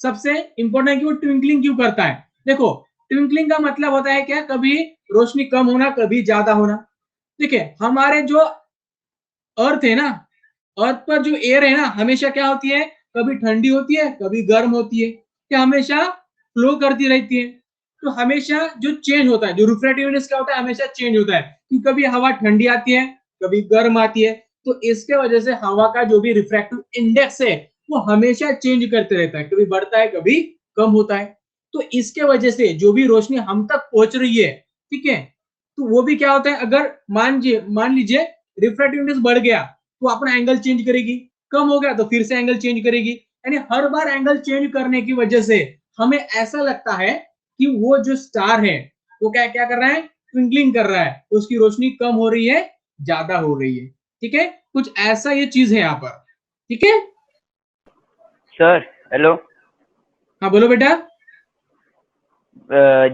सबसे इंपॉर्टेंट है कि वो ट्विंकलिंग क्यों करता है। देखो, ट्विंकलिंग का मतलब होता है क्या? कभी रोशनी कम होना, कभी ज्यादा होना। ठीक है, हमारे जो अर्थ है ना, अर्थ पर जो एयर है ना, हमेशा क्या होती है? कभी ठंडी होती है, कभी गर्म होती है, क्या हमेशा फ्लो करती रहती है। तो हमेशा जो चेंज होता है, जो रिफ्रैक्टिव इंडेक्स क्या होता है? हमेशा चेंज होता है कि कभी हवा ठंडी आती है, कभी गर्म आती है। तो इसके वजह से हवा का जो भी रिफ्रैक्टिव इंडेक्स है वो हमेशा चेंज करते रहता है, कभी बढ़ता है कभी कम होता है। तो इसके वजह से जो भी रोशनी हम तक पहुंच रही है, ठीक है, तो वो भी क्या होता है, अगर मान लीजिए रिफ्रैक्टिव इंडेक्स बढ़ गया तो अपना एंगल चेंज करेगी, कम हो गया तो फिर से एंगल चेंज करेगी। यानी हर बार एंगल चेंज करने की वजह से हमें ऐसा लगता है कि वो जो स्टार है वो क्या क्या कर रहा है? ट्विंकलिंग कर रहा है, तो उसकी रोशनी कम हो रही है, ज्यादा हो रही है। ठीक है, कुछ ऐसा ये चीज है यहाँ पर, ठीक है। सर हेलो, हाँ बोलो बेटा।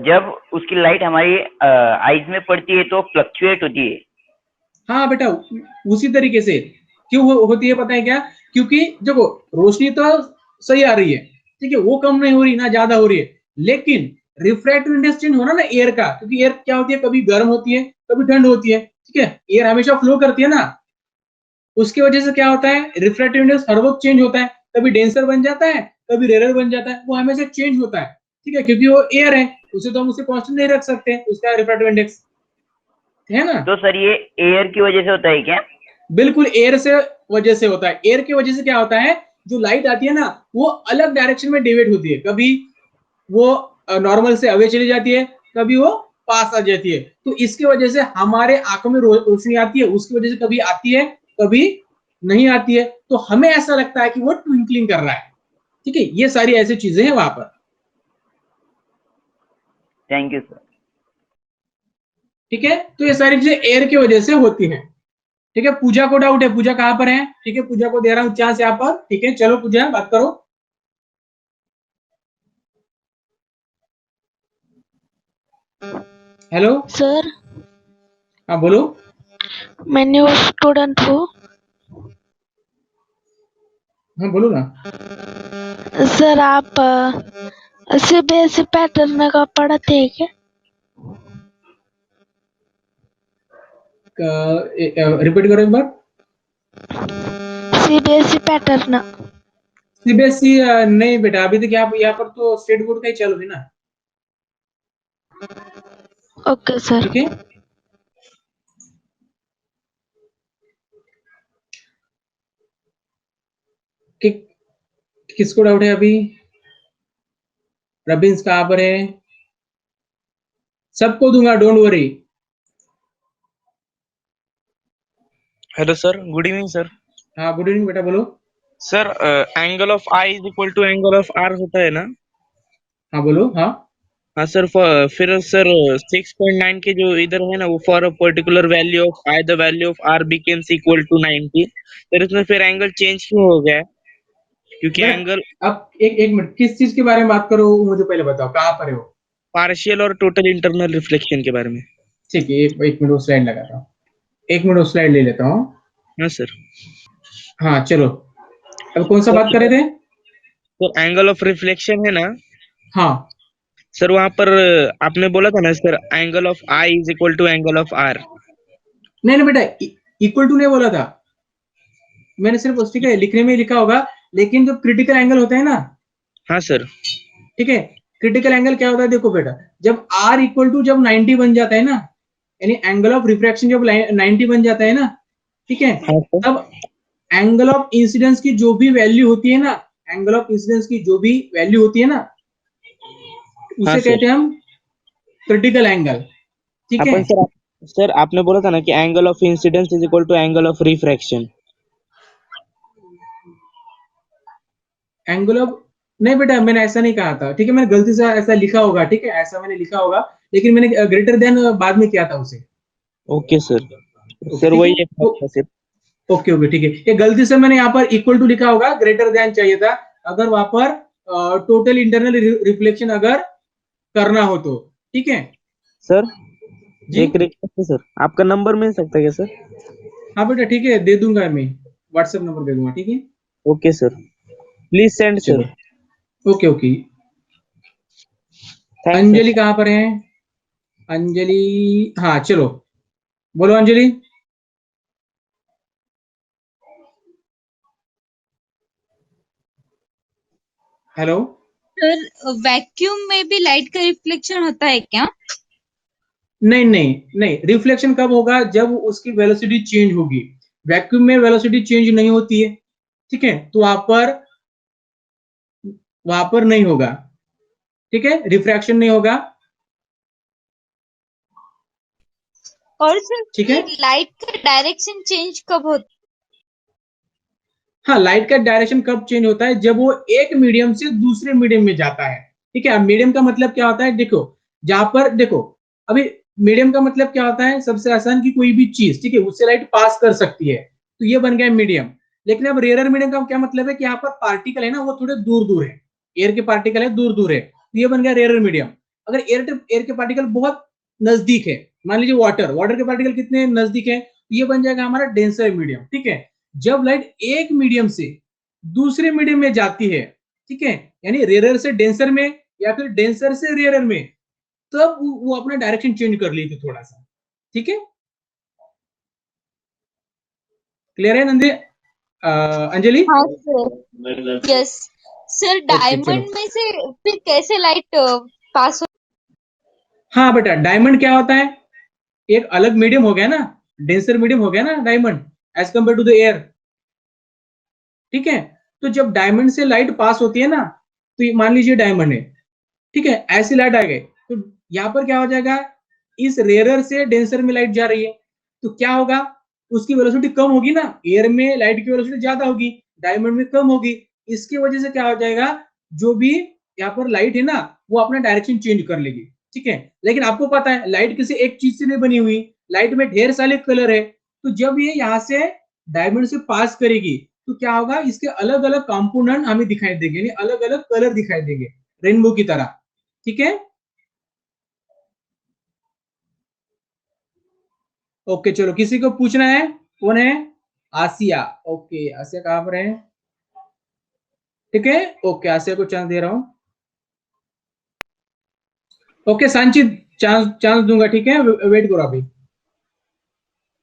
जब उसकी लाइट हमारी आईज में पड़ती है तो फ्लक्चुएट होती है। हाँ बेटा, उसी तरीके से क्यों होती है पता है क्या? क्योंकि देखो रोशनी तो सही आ रही है, ठीक है, वो कम नहीं हो रही ना ज्यादा हो रही है, लेकिन रिफ्रैक्टिव इंडेक्स चेंज होना ना एयर का, क्योंकि एयर क्या होती है, कभी गर्म होती है कभी ठंड होती है, ठीक है, एयर हमेशा फ्लो करती है ना, उसकी वजह से क्या होता है, रिफ्रैक्टिव इंडेक्स हर वक्त चेंज होता है, कभी डेंसर बन जाता है कभी रेयर बन जाता है, वो हमेशा चेंज होता है, ठीक है, क्योंकि वो एयर है, उसे तो हम उसे कांस्टेंट नहीं रख सकते उसका रिफ्रैक्टिव इंडेक्स, है ना। तो सर ये एयर की वजह से होता है क्या? बिल्कुल एयर से वजह से होता है। एयर की वजह से क्या होता है, जो लाइट आती है ना वो अलग डायरेक्शन में डिवेट होती है, कभी वो नॉर्मल से अवे चली जाती है, कभी वो पास आ जाती है, तो इसकी वजह से हमारे आंखों में रोशनी आती है, उसकी वजह से कभी आती है कभी नहीं आती है, तो हमें ऐसा लगता है कि वो ट्विंकलिंग कर रहा है, ठीक है, ये सारी ऐसी चीजें हैं वहां पर। Thank you sir. ठीक है, तो ये सारी चीजें एयर की वजह से होती हैं। ठीक है, पूजा को डाउट है, पूजा कहां पर है? ठीक है, पूजा को दे रहा हूं चांस यहाँ पर, ठीक है, चलो पूजा बात करो। हेलो। सर हाँ बोलो। मैं न्यू स्टूडेंट हूँ। हाँ बोलो ना। सर आप सीबीएसई पैटर्न का पढ़ाते हैं क्या? रिपीट करो एक बार। CBSE pattern. सीबीएसई नहीं बेटा, अभी तक यहाँ पर तो स्टेट बोर्ड का ही चालू है ना। Okay sir. ठीक है, कि, किसको डाउट है अभी? रबिन्स कहाँ पर है? सबको दूंगा, don't worry. Hello sir, good evening sir. हाँ गुड इवनिंग बेटा, बोलो। Sir angle of I is equal to angle of R होता है ना? हाँ बोलो। हाँ हाँ सर, फिर सर 6.9 के जो इधर है ना, वो for a particular value of I the value of R becomes equal to 90, sir इसमें फिर एंगल चेंज क्यों हो गया है? क्योंकि बेटा, एंगल अब एक मिनट, किस चीज के बारे में बात करो मुझे पहले बताओ, कहाँ पर है वो? पार्शियल और टोटल इंटरनल रिफ्लेक्शन के बारे में। ठीक है, एक मिनट वो स्लाइड लगाता हूँ, एक मिनट वो स्लाइड ले लेता हूँ। हाँ सर। हाँ चलो, अब कौन सा बात कर रहे थे? तो एंगल ऑफ रिफ्लेक्शन है ना हाँ। सर, वहां पर आपने बोला था ना sir, angle of I is equal to angle of R. नहीं नहीं बेटा, इक्वल टू नहीं बोला था मैंने, सिर्फ ठीक है लिखने में लिखा होगा, लेकिन जो क्रिटिकल एंगल होता है ना, हाँ सर। ठीक है, क्रिटिकल एंगल क्या होता है देखो बेटा, जब r इक्वल टू जब 90 बन जाता है ना, यानी एंगल ऑफ रिफ्रैक्शन जब 90 बन जाता है ना, ठीक है, हाँ सर। तब एंगल ऑफ इंसिडेंस की जो भी वैल्यू होती है ना, एंगल ऑफ इंसिडेंस की जो भी वैल्यू होती है ना, हाँ उसे सर। कहते हैं हम क्रिटिकल एंगल, ठीक है। अपन सर आपने बोला था ना कि angle of incidence is equal to angle of refraction. Angle of, नहीं बेटा मैंने ऐसा नहीं कहा था, ठीक है, मैंने गलती से ऐसा लिखा होगा, ठीक है, ऐसा मैंने लिखा होगा, लेकिन मैंने ग्रेटर देन बाद में किया था उसे। Okay sir. ओके सर ठीक वही है, एक बात था सिर्फ। ओके ओके ठीक है, ये गलती से मैंने यहाँ पर इक्वल टू लिखा होगा, ग्रेटर देन चाहिए था, अगर वहां पर टोटल इंटरनल रिफ्लेक्शन अगर करना हो तो, ठीक है सर जी। एक रिक्वेस्ट है सर, आपका नंबर मिल सकता है क्या सर? हाँ बेटा ठीक है, दे दूंगा मैं, व्हाट्सएप नंबर दे दूंगा, ठीक है। ओके सर, प्लीज सेंड चलो, sir. Okay okay. Thanks Anjali sir. कहाँ पर है? अंजलि, हाँ चलो, बोलो अंजलि। हेलो। सर वैक्यूम में भी लाइट का रिफ्लेक्शन होता है क्या? नहीं नहीं नहीं, रिफ्लेक्शन कब होगा, जब उसकी वेलोसिटी चेंज होगी, वैक्यूम में वेलोसिटी चेंज नहीं होती है, ठीक है, तो वहां पर नहीं होगा, ठीक है, रिफ्रैक्शन नहीं होगा, और सर ठीक ये है। लाइट का डायरेक्शन चेंज कब होता हाँ, लाइट का डायरेक्शन कब चेंज होता है, जब वो एक मीडियम से दूसरे मीडियम में जाता है, ठीक है। मीडियम का मतलब क्या होता है, देखो जहां पर देखो, अभी मीडियम का मतलब क्या होता है, सबसे आसान की कोई भी चीज, ठीक है, उससे लाइट पास कर सकती है, तो ये बन गया मीडियम। लेकिन अब रेयर मीडियम का क्या मतलब है कि यहाँ पर पार्टिकल है ना वो थोड़े दूर दूर है, एयर के पार्टिकल है दूर दूर है, तो ये बन गया रेयर मीडियम। अगर एयर के पार्टिकल बहुत नजदीक है, मान लीजिए वाटर के पार्टिकल कितने नजदीक है, तो ये बन जाएगा हमारा डेंसर मीडियम। ठीक है, जब लाइट एक मीडियम से दूसरे मीडियम में जाती है, ठीक है, यानी रेयर से डेंसर में या फिर डेंसर से रेयर में, तब वो अपना डायरेक्शन चेंज कर ली थी थोड़ा सा। ठीक है, क्लियर है नंदे, अंजलि? हाँ सर, यस सर। ओके चलो। डायमंड में से फिर कैसे लाइट पास हो? हाँ बेटा, डायमंड क्या होता है, एक अलग मीडियम हो गया ना, डेंसर मीडियम हो गया ना diamond, as compare to the air. ठीक है, तो जब डायमंड से लाइट पास होती है ना, तो ये मान लीजिए डायमंड है, ठीक है, ऐसी लाइट आ गई, तो यहाँ पर क्या हो जाएगा, इस रेयर से डेंसर में लाइट जा रही है, तो क्या होगा, उसकी वेलोसिटी कम होगी ना, एयर में लाइट की वेलोसिटी ज्यादा होगी, डायमंड में कम होगी। इसकी वजह से क्या हो जाएगा, जो भी यहाँ पर लाइट है ना वो अपना डायरेक्शन चेंज कर लेगी। ठीक है, लेकिन आपको पता है लाइट किसी एक चीज से नहीं बनी हुई, लाइट में ढेर सारे कलर है, तो जब ये यहाँ से डायमंड से पास करेगी तो क्या होगा, इसके अलग अलग कंपोनेंट हमें दिखाई देंगे, यानी अलग अलग कलर दिखाई देंगे रेनबो की तरह। ठीक है, ओके चलो, किसी को पूछना है? कौन है? आसिया। ओके, आसिया कहां पर है? ठीक है, ओके, आसिया को चांस दे रहा हूं। ओके सांची, चांस चांस दूंगा, ठीक है, वेट करो अभी।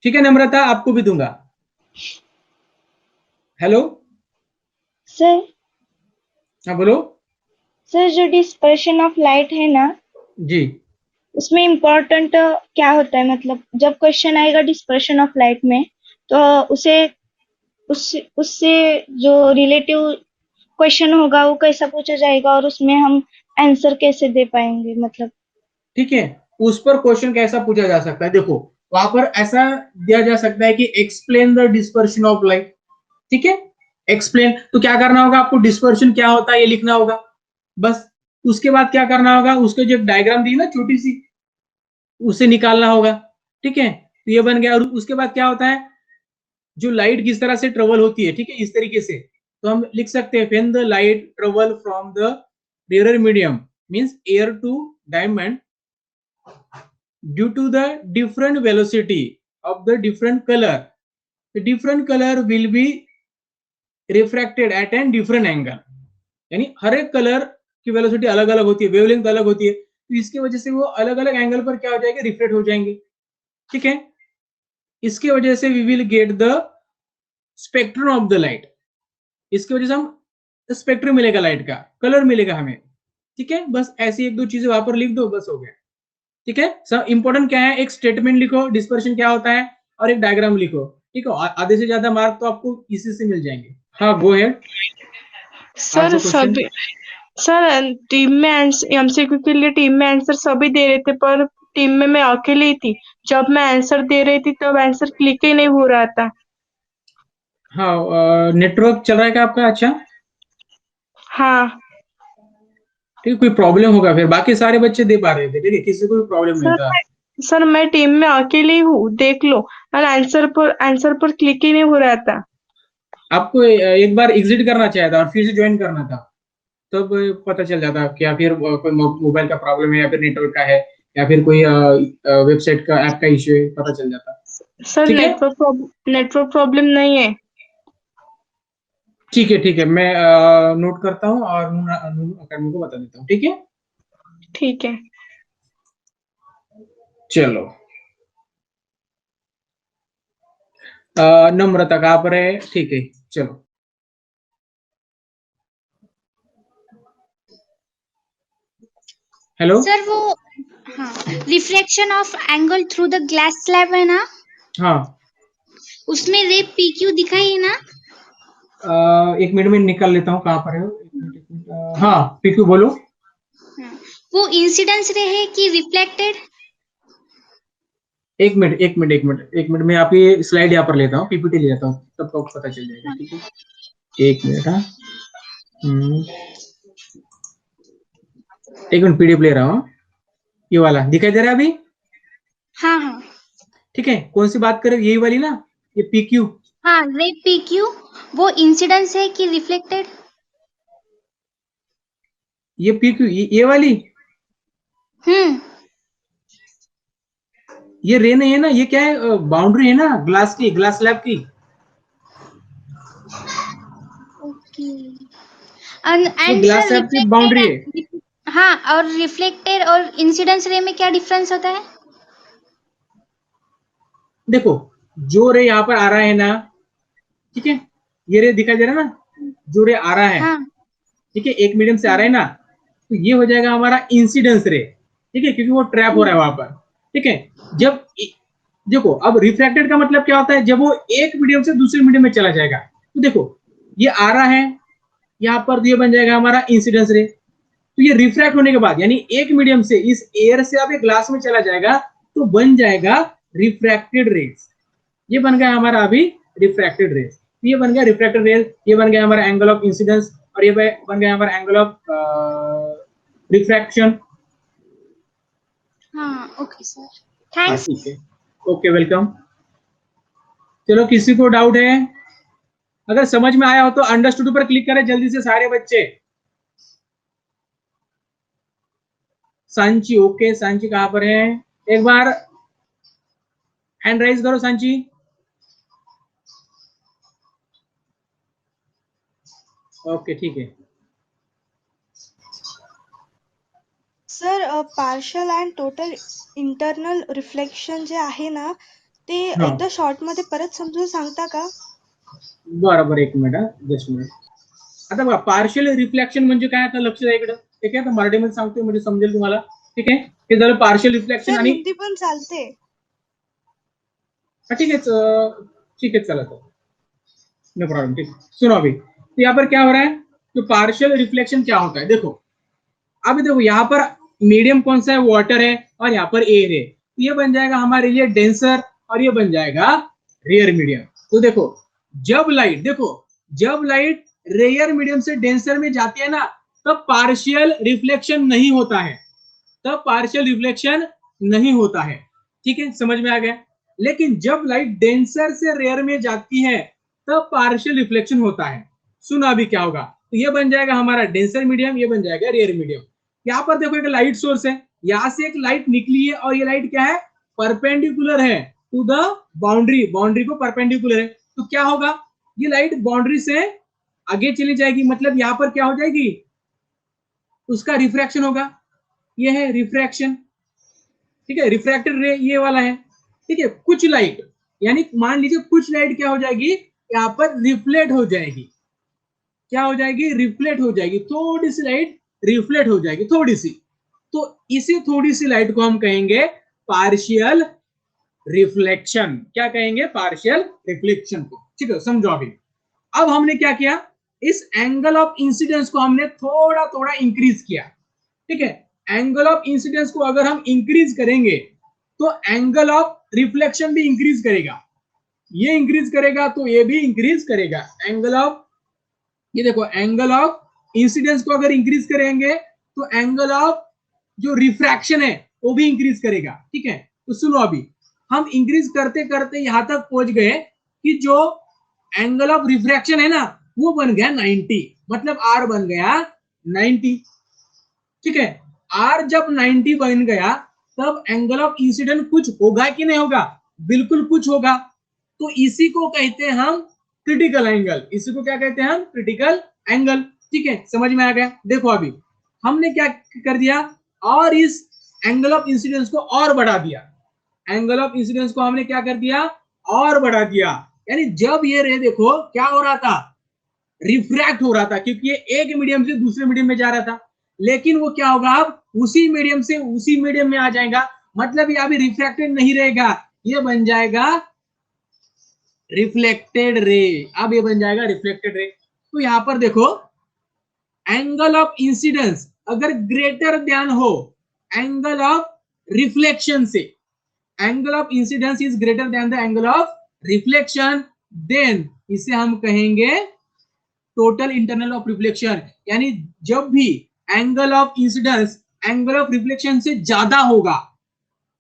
ठीक है नम्रता, आपको भी दूंगा। हेलो, सर हाँ बोलो। सर जो डिस्पर्शन ऑफ लाइट है ना, जी, उसमें इम्पोर्टेंट क्या होता है? मतलब जब क्वेश्चन आएगा डिस्पर्शन ऑफ लाइट में, तो उसे उससे उससे जो रिलेटिव क्वेश्चन होगा वो कैसा पूछा जाएगा, और उसमें हम आंसर कैसे दे पाएंगे? मतलब ठीक है, उस पर क्वेश्चन कैसा पूछा जा सकता है, देखो वहां पर ऐसा दिया जा सकता है कि explain the dispersion of light. ठीक है, एक्सप्लेन, तो क्या करना होगा आपको, डिस्पर्शन क्या होता है ये लिखना होगा बस। उसके बाद क्या करना होगा, उसके जो डायग्राम दी ना छोटी सी, उसे निकालना होगा। ठीक है, तो ये बन गया। और उसके बाद क्या होता है, जो लाइट किस तरह से ट्रेवल होती है, ठीक है, इस तरीके से, तो हम लिख सकते हैं when the light travel from the rare medium means air to diamond due to the different velocity of the different color, the different color will be refracted at an different angle। यानी हर एक कलर की वेलोसिटी अलग अलग होती है, वेवलेंथ अलग होती है, तो इसकी वजह से वो अलग अलग एंगल पर क्या हो जाएंगे, रिफ्लेक्ट हो जाएंगे। ठीक है, इसकी वजह से we will get the spectrum of the light, इसकी वजह से हम स्पेक्ट्रम मिलेगा, लाइट का कलर मिलेगा हमें। ठीक है, बस ऐसी एक दो चीजें वहां पर लिख दो, बस हो गया। ठीक है, सब इंपॉर्टेंट क्या है, एक स्टेटमेंट लिखो डिस्पर्शन क्या होता है, और एक डायग्राम लिखो। ठीक है, आधे से ज्यादा मार्क तो आपको इसी से मिल जाएंगे। हाँ गो हेड, सर सभी सर टीम में एमसीक्यू के लिए टीम में आंसर सभी दे रहे थे, पर टीम में मैं अकेली ही थी। जब मैं आंसर दे रही थी तब आंसर क्लिक ही नहीं हो रहा था। हाँ, नेटवर्क चल रहा है क्या आपका? अच्छा, हाँ ठीक, कोई प्रॉब्लम होगा फिर, बाकी सारे बच्चे दे पा रहे थे, ठीक है, किसी को भी प्रॉब्लम नहीं सर था। सर मैं टीम में अकेली हूँ, देख लो, और आंसर पर क्लिक ही नहीं हो रहा था। आपको एक बार एग्जिट करना चाहिए था और फिर से ज्वाइन करना था, तब पता चल जाता क्या फिर कोई मोबाइल का प्रॉब्लम है या फिर नेटवर्क का है या फिर कोई वेबसाइट का ऐप का इश्यू है, पता चल जाता। सर ठीक है, नेटवर्क प्रॉब्लम नहीं है। ठीक है, ठीक है, मैं नोट करता हूँ और नून अकेडमी को बता देता हूँ। ठीक है, ठीक है। चलो, नम्रता कहाँ पर है? ठीक है, चलो, हेलो। सर वो, हाँ, reflection of angle through the glass slab है ना, हाँ, उसमें रे पी क्यू दिखाई है ना? एक मिनट में निकाल लेता हूँ, कहाँ पर है वो? एक मिनट, एक मिनट, हाँ पीकू बोलो। हाँ, वो इंसिडेंस रे है कि रिफ्लेक्टेड? एक मिनट, एक मिनट, एक मिनट, एक मिनट, मैं आप ये स्लाइड यहाँ पर लेता हूँ, पीपीटी ले लेता हूँ, तब आपको पता चल जाएगा। ठीक है, एक मिनट, हाँ, एक मिनट, पीडीएफ ले रहा हूँ, ये वाला दिखाई दे रहा है अभी? हाँ हाँ ठीक है, कौन सी बात करें, यही वाली ना, ये पीक्यू? हाँ, रे पी क्यू वो इंसिडेंस है कि रिफ्लेक्टेड? ये PQ, ये वाली, ये रे नहीं है ना, ये क्या है, बाउंड्री है ना ग्लास की, ग्लास स्लैब की। ओके। ये एंड ग्लास सर स्लैब की बाउंड्री है। रिफ्लेक्टेड, हाँ, और रिफ्लेक्टेड और इंसिडेंस रे में क्या डिफरेंस होता है? देखो, जो रे यहाँ पर आ रहा है ना, ठीक है, ये रे दिखाई दे रहा है ना, जो रे आ रहा है, हाँ। ठीक है, एक मीडियम से आ रहा है ना, तो ये हो जाएगा हमारा इंसिडेंस रे, ठीक है, क्योंकि वो ट्रैप हो रहा है वहां पर, ठीक है। जब देखो, अब रिफ्रैक्टेड का मतलब क्या होता है, जब वो एक मीडियम से दूसरे मीडियम में चला जाएगा, तो देखो ये आ रहा है यहाँ पर, तो ये बन जाएगा हमारा इंसिडेंस रे। तो ये रिफ्रैक्ट होने के बाद, यानी एक मीडियम से इस एयर से अब एक ग्लास में चला जाएगा, तो बन जाएगा रिफ्रैक्टेड रेज। ये बन गया हमारा अभी रिफ्रैक्टेड रेज। ये बन गया रिफ्रैक्टेड रेज, ये बन गया हमारा एंगल ऑफ इंसिडेंस, और ये बन गया हमारा एंगल ऑफ रिफ्रैक्शन। हाँ, ओके सर, हाँ थैंक्स। ठीक है, ओके, वेलकम। चलो, किसी को डाउट है? अगर समझ में आया हो तो अंडरस्टूड पर क्लिक करें जल्दी से सारे बच्चे। सांची, ओके, सांची कहां पर है? एक बार हैंड राइज करो सांची। ओके, ठीक है। Sir partial and total internal reflection जे आहे ना, ते हा, एकदा शॉर्ट मध्ये परत समजून सांगता का? बरोबर, एक मिनिट, जस्ट मिनिट. आता बघा, पार्शियल रिफ्लेक्शन म्हणजे काय, आता लक्ष द्या इकडं, ठीक आहे. आता मराठीमध्ये सांगतोय म्हणजे समजेल तुम्हाला, ठीक आहे. हे झालं पार्शियल रिफ्लेक्शन. सर आणि हिंदी पण चालते. ठीक है, ठीक है, चला, तो नो प्रॉब्लम, ठीक है। सुनो अभी, तो यहाँ पर क्या हो रहा है, तो पार्शियल रिफ्लेक्शन क्या होता है, देखो अभी देखो, यहाँ पर मीडियम कौन सा है, वाटर है, और यहाँ पर एयर है, तो ये बन जाएगा हमारे लिए डेंसर, और ये बन जाएगा रेयर मीडियम। तो देखो, जब लाइट, देखो जब लाइट रेयर मीडियम से डेंसर में जाती है ना, तब पार्शियल रिफ्लेक्शन नहीं होता है, तब पार्शियल रिफ्लेक्शन नहीं होता है, ठीक है, समझ में आ गया। लेकिन जब लाइट डेंसर से रेयर में जाती है, तब पार्शियल रिफ्लेक्शन होता है। सुनो अभी क्या होगा, तो ये बन जाएगा हमारा डेंसर मीडियम, ये बन जाएगा रेयर मीडियम। यहाँ पर देखो एक लाइट सोर्स है, यहां से एक लाइट निकली है, और ये लाइट क्या है, परपेंडिकुलर है टू द बाउंड्री, बाउंड्री को परपेंडिकुलर है। तो क्या होगा, ये लाइट बाउंड्री से आगे चली जाएगी, मतलब यहां पर क्या हो जाएगी, उसका रिफ्रैक्शन होगा, ये है रिफ्रैक्शन, ठीक है। रिफ्रैक्टेड रे ये वाला है, ठीक है। कुछ लाइट, यानी मान लीजिए कुछ लाइट क्या हो जाएगी, यहाँ पर रिफ्लेक्ट हो जाएगी, क्या हो जाएगी, रिफ्लेक्ट हो जाएगी, थोड़ी सी लाइट रिफ्लेक्ट हो जाएगी, थोड़ी सी। तो इसी थोड़ी सी लाइट को हम कहेंगे पार्शियल रिफ्लेक्शन। क्या कहेंगे, पार्शियल रिफ्लेक्शन को, ठीक है, समझो अभी। अब हमने क्या किया, इस एंगल ऑफ इंसिडेंस को हमने थोड़ा थोड़ा इंक्रीज किया, ठीक है। एंगल ऑफ इंसिडेंस को अगर हम इंक्रीज करेंगे, तो एंगल ऑफ रिफ्लेक्शन भी इंक्रीज करेगा, ये इंक्रीज करेगा तो ये भी इंक्रीज करेगा। एंगल ऑफ, ये देखो, एंगल ऑफ इंसिडेंस को अगर इंक्रीज करेंगे, तो एंगल ऑफ जो रिफ्रैक्शन है वो भी इंक्रीज करेगा, ठीक है। तो सुनो अभी, हम इंक्रीज करते करते यहां तक पहुंच गए कि जो एंगल ऑफ रिफ्रैक्शन है ना, वो बन गया 90, मतलब आर बन गया 90, ठीक है। आर जब 90 बन गया, तब एंगल ऑफ इंसिडेंट कुछ होगा कि नहीं होगा, बिल्कुल कुछ होगा। तो इसी को कहते हैं हम क्रिटिकल एंगल, इसी को क्या कहते हैं हम, क्रिटिकल एंगल, ठीक है, समझ में आ गया। देखो अभी हमने क्या कर दिया, और इस एंगल ऑफ इंसिडेंस को और बढ़ा दिया, एंगल ऑफ इंसिडेंस को हमने क्या कर दिया, और बढ़ा दिया। यानी जब ये रे, देखो क्या हो रहा था, रिफ्रैक्ट हो रहा था, क्योंकि ये एक मीडियम से दूसरे मीडियम में जा रहा था, लेकिन वो क्या होगा, अब उसी मीडियम से उसी मीडियम में आ जाएगा, मतलब ये अभी रिफ्रैक्टेड नहीं रहेगा, ये बन जाएगा रिफ्लेक्टेड रे। अब ये बन जाएगा रिफ्लेक्टेड रे। तो यहां पर देखो, एंगल ऑफ इंसिडेंस अगर ग्रेटर देन हो एंगल ऑफ रिफ्लेक्शन से, angle of incidence is greater than the angle of reflection, then इसे हम कहेंगे टोटल इंटरनल ऑफ रिफ्लेक्शन। यानी जब भी angle of incidence angle of reflection से ज्यादा होगा,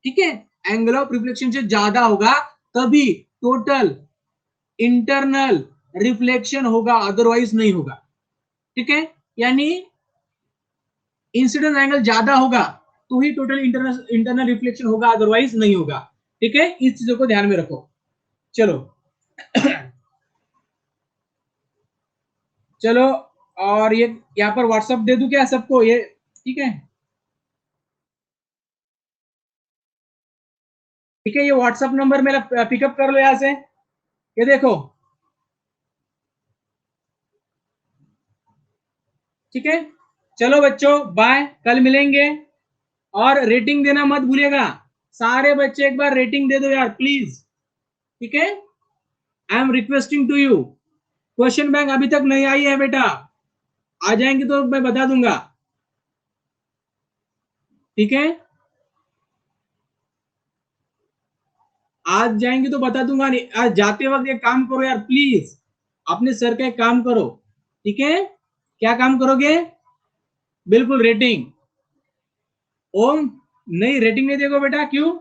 ठीक है, एंगल ऑफ रिफ्लेक्शन से ज्यादा होगा, तभी टोटल इंटरनल रिफ्लेक्शन होगा, अदरवाइज नहीं होगा। ठीक है, यानी इंसिडेंस एंगल ज्यादा होगा तो ही टोटल इंटरनल रिफ्लेक्शन होगा, अदरवाइज नहीं होगा। ठीक है, इस चीजों को ध्यान में रखो। चलो चलो, और ये यहाँ पर व्हाट्सएप दे दूं क्या सबको ये? ठीक है, ठीक है, ये व्हाट्सएप नंबर मेरा पिकअप कर लो यहां से, ये देखो। ठीक है, चलो बच्चों, बाय, कल मिलेंगे। और रेटिंग देना मत भूलिएगा, सारे बच्चे एक बार रेटिंग दे दो यार प्लीज। ठीक है, I am requesting to you. Question bank अभी तक नहीं आई है बेटा, आ जाएंगे तो मैं बता दूंगा। ठीक है, आज जाएंगे तो बता दूंगा, नहीं आज जाते वक्त एक काम करो यार प्लीज, अपने सर का एक काम करो। ठीक है, क्या काम करोगे? बिल्कुल रेटिंग। ओम नहीं, रेटिंग नहीं देखो बेटा, क्यों?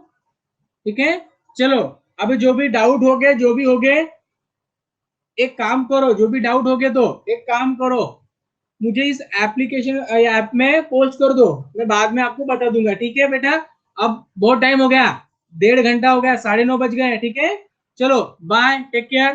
ठीक है, चलो, अभी जो भी डाउट हो गए, जो भी हो गए, एक काम करो, जो भी डाउट हो गए तो एक काम करो, मुझे इस एप्लीकेशन ऐप में पोस्ट कर दो, मैं बाद में आपको बता दूंगा। ठीक है बेटा, अब बहुत टाइम हो गया, 1.5 घंटा हो गया, 9:30 बज गए। ठीक है, चलो बाय, टेक केयर।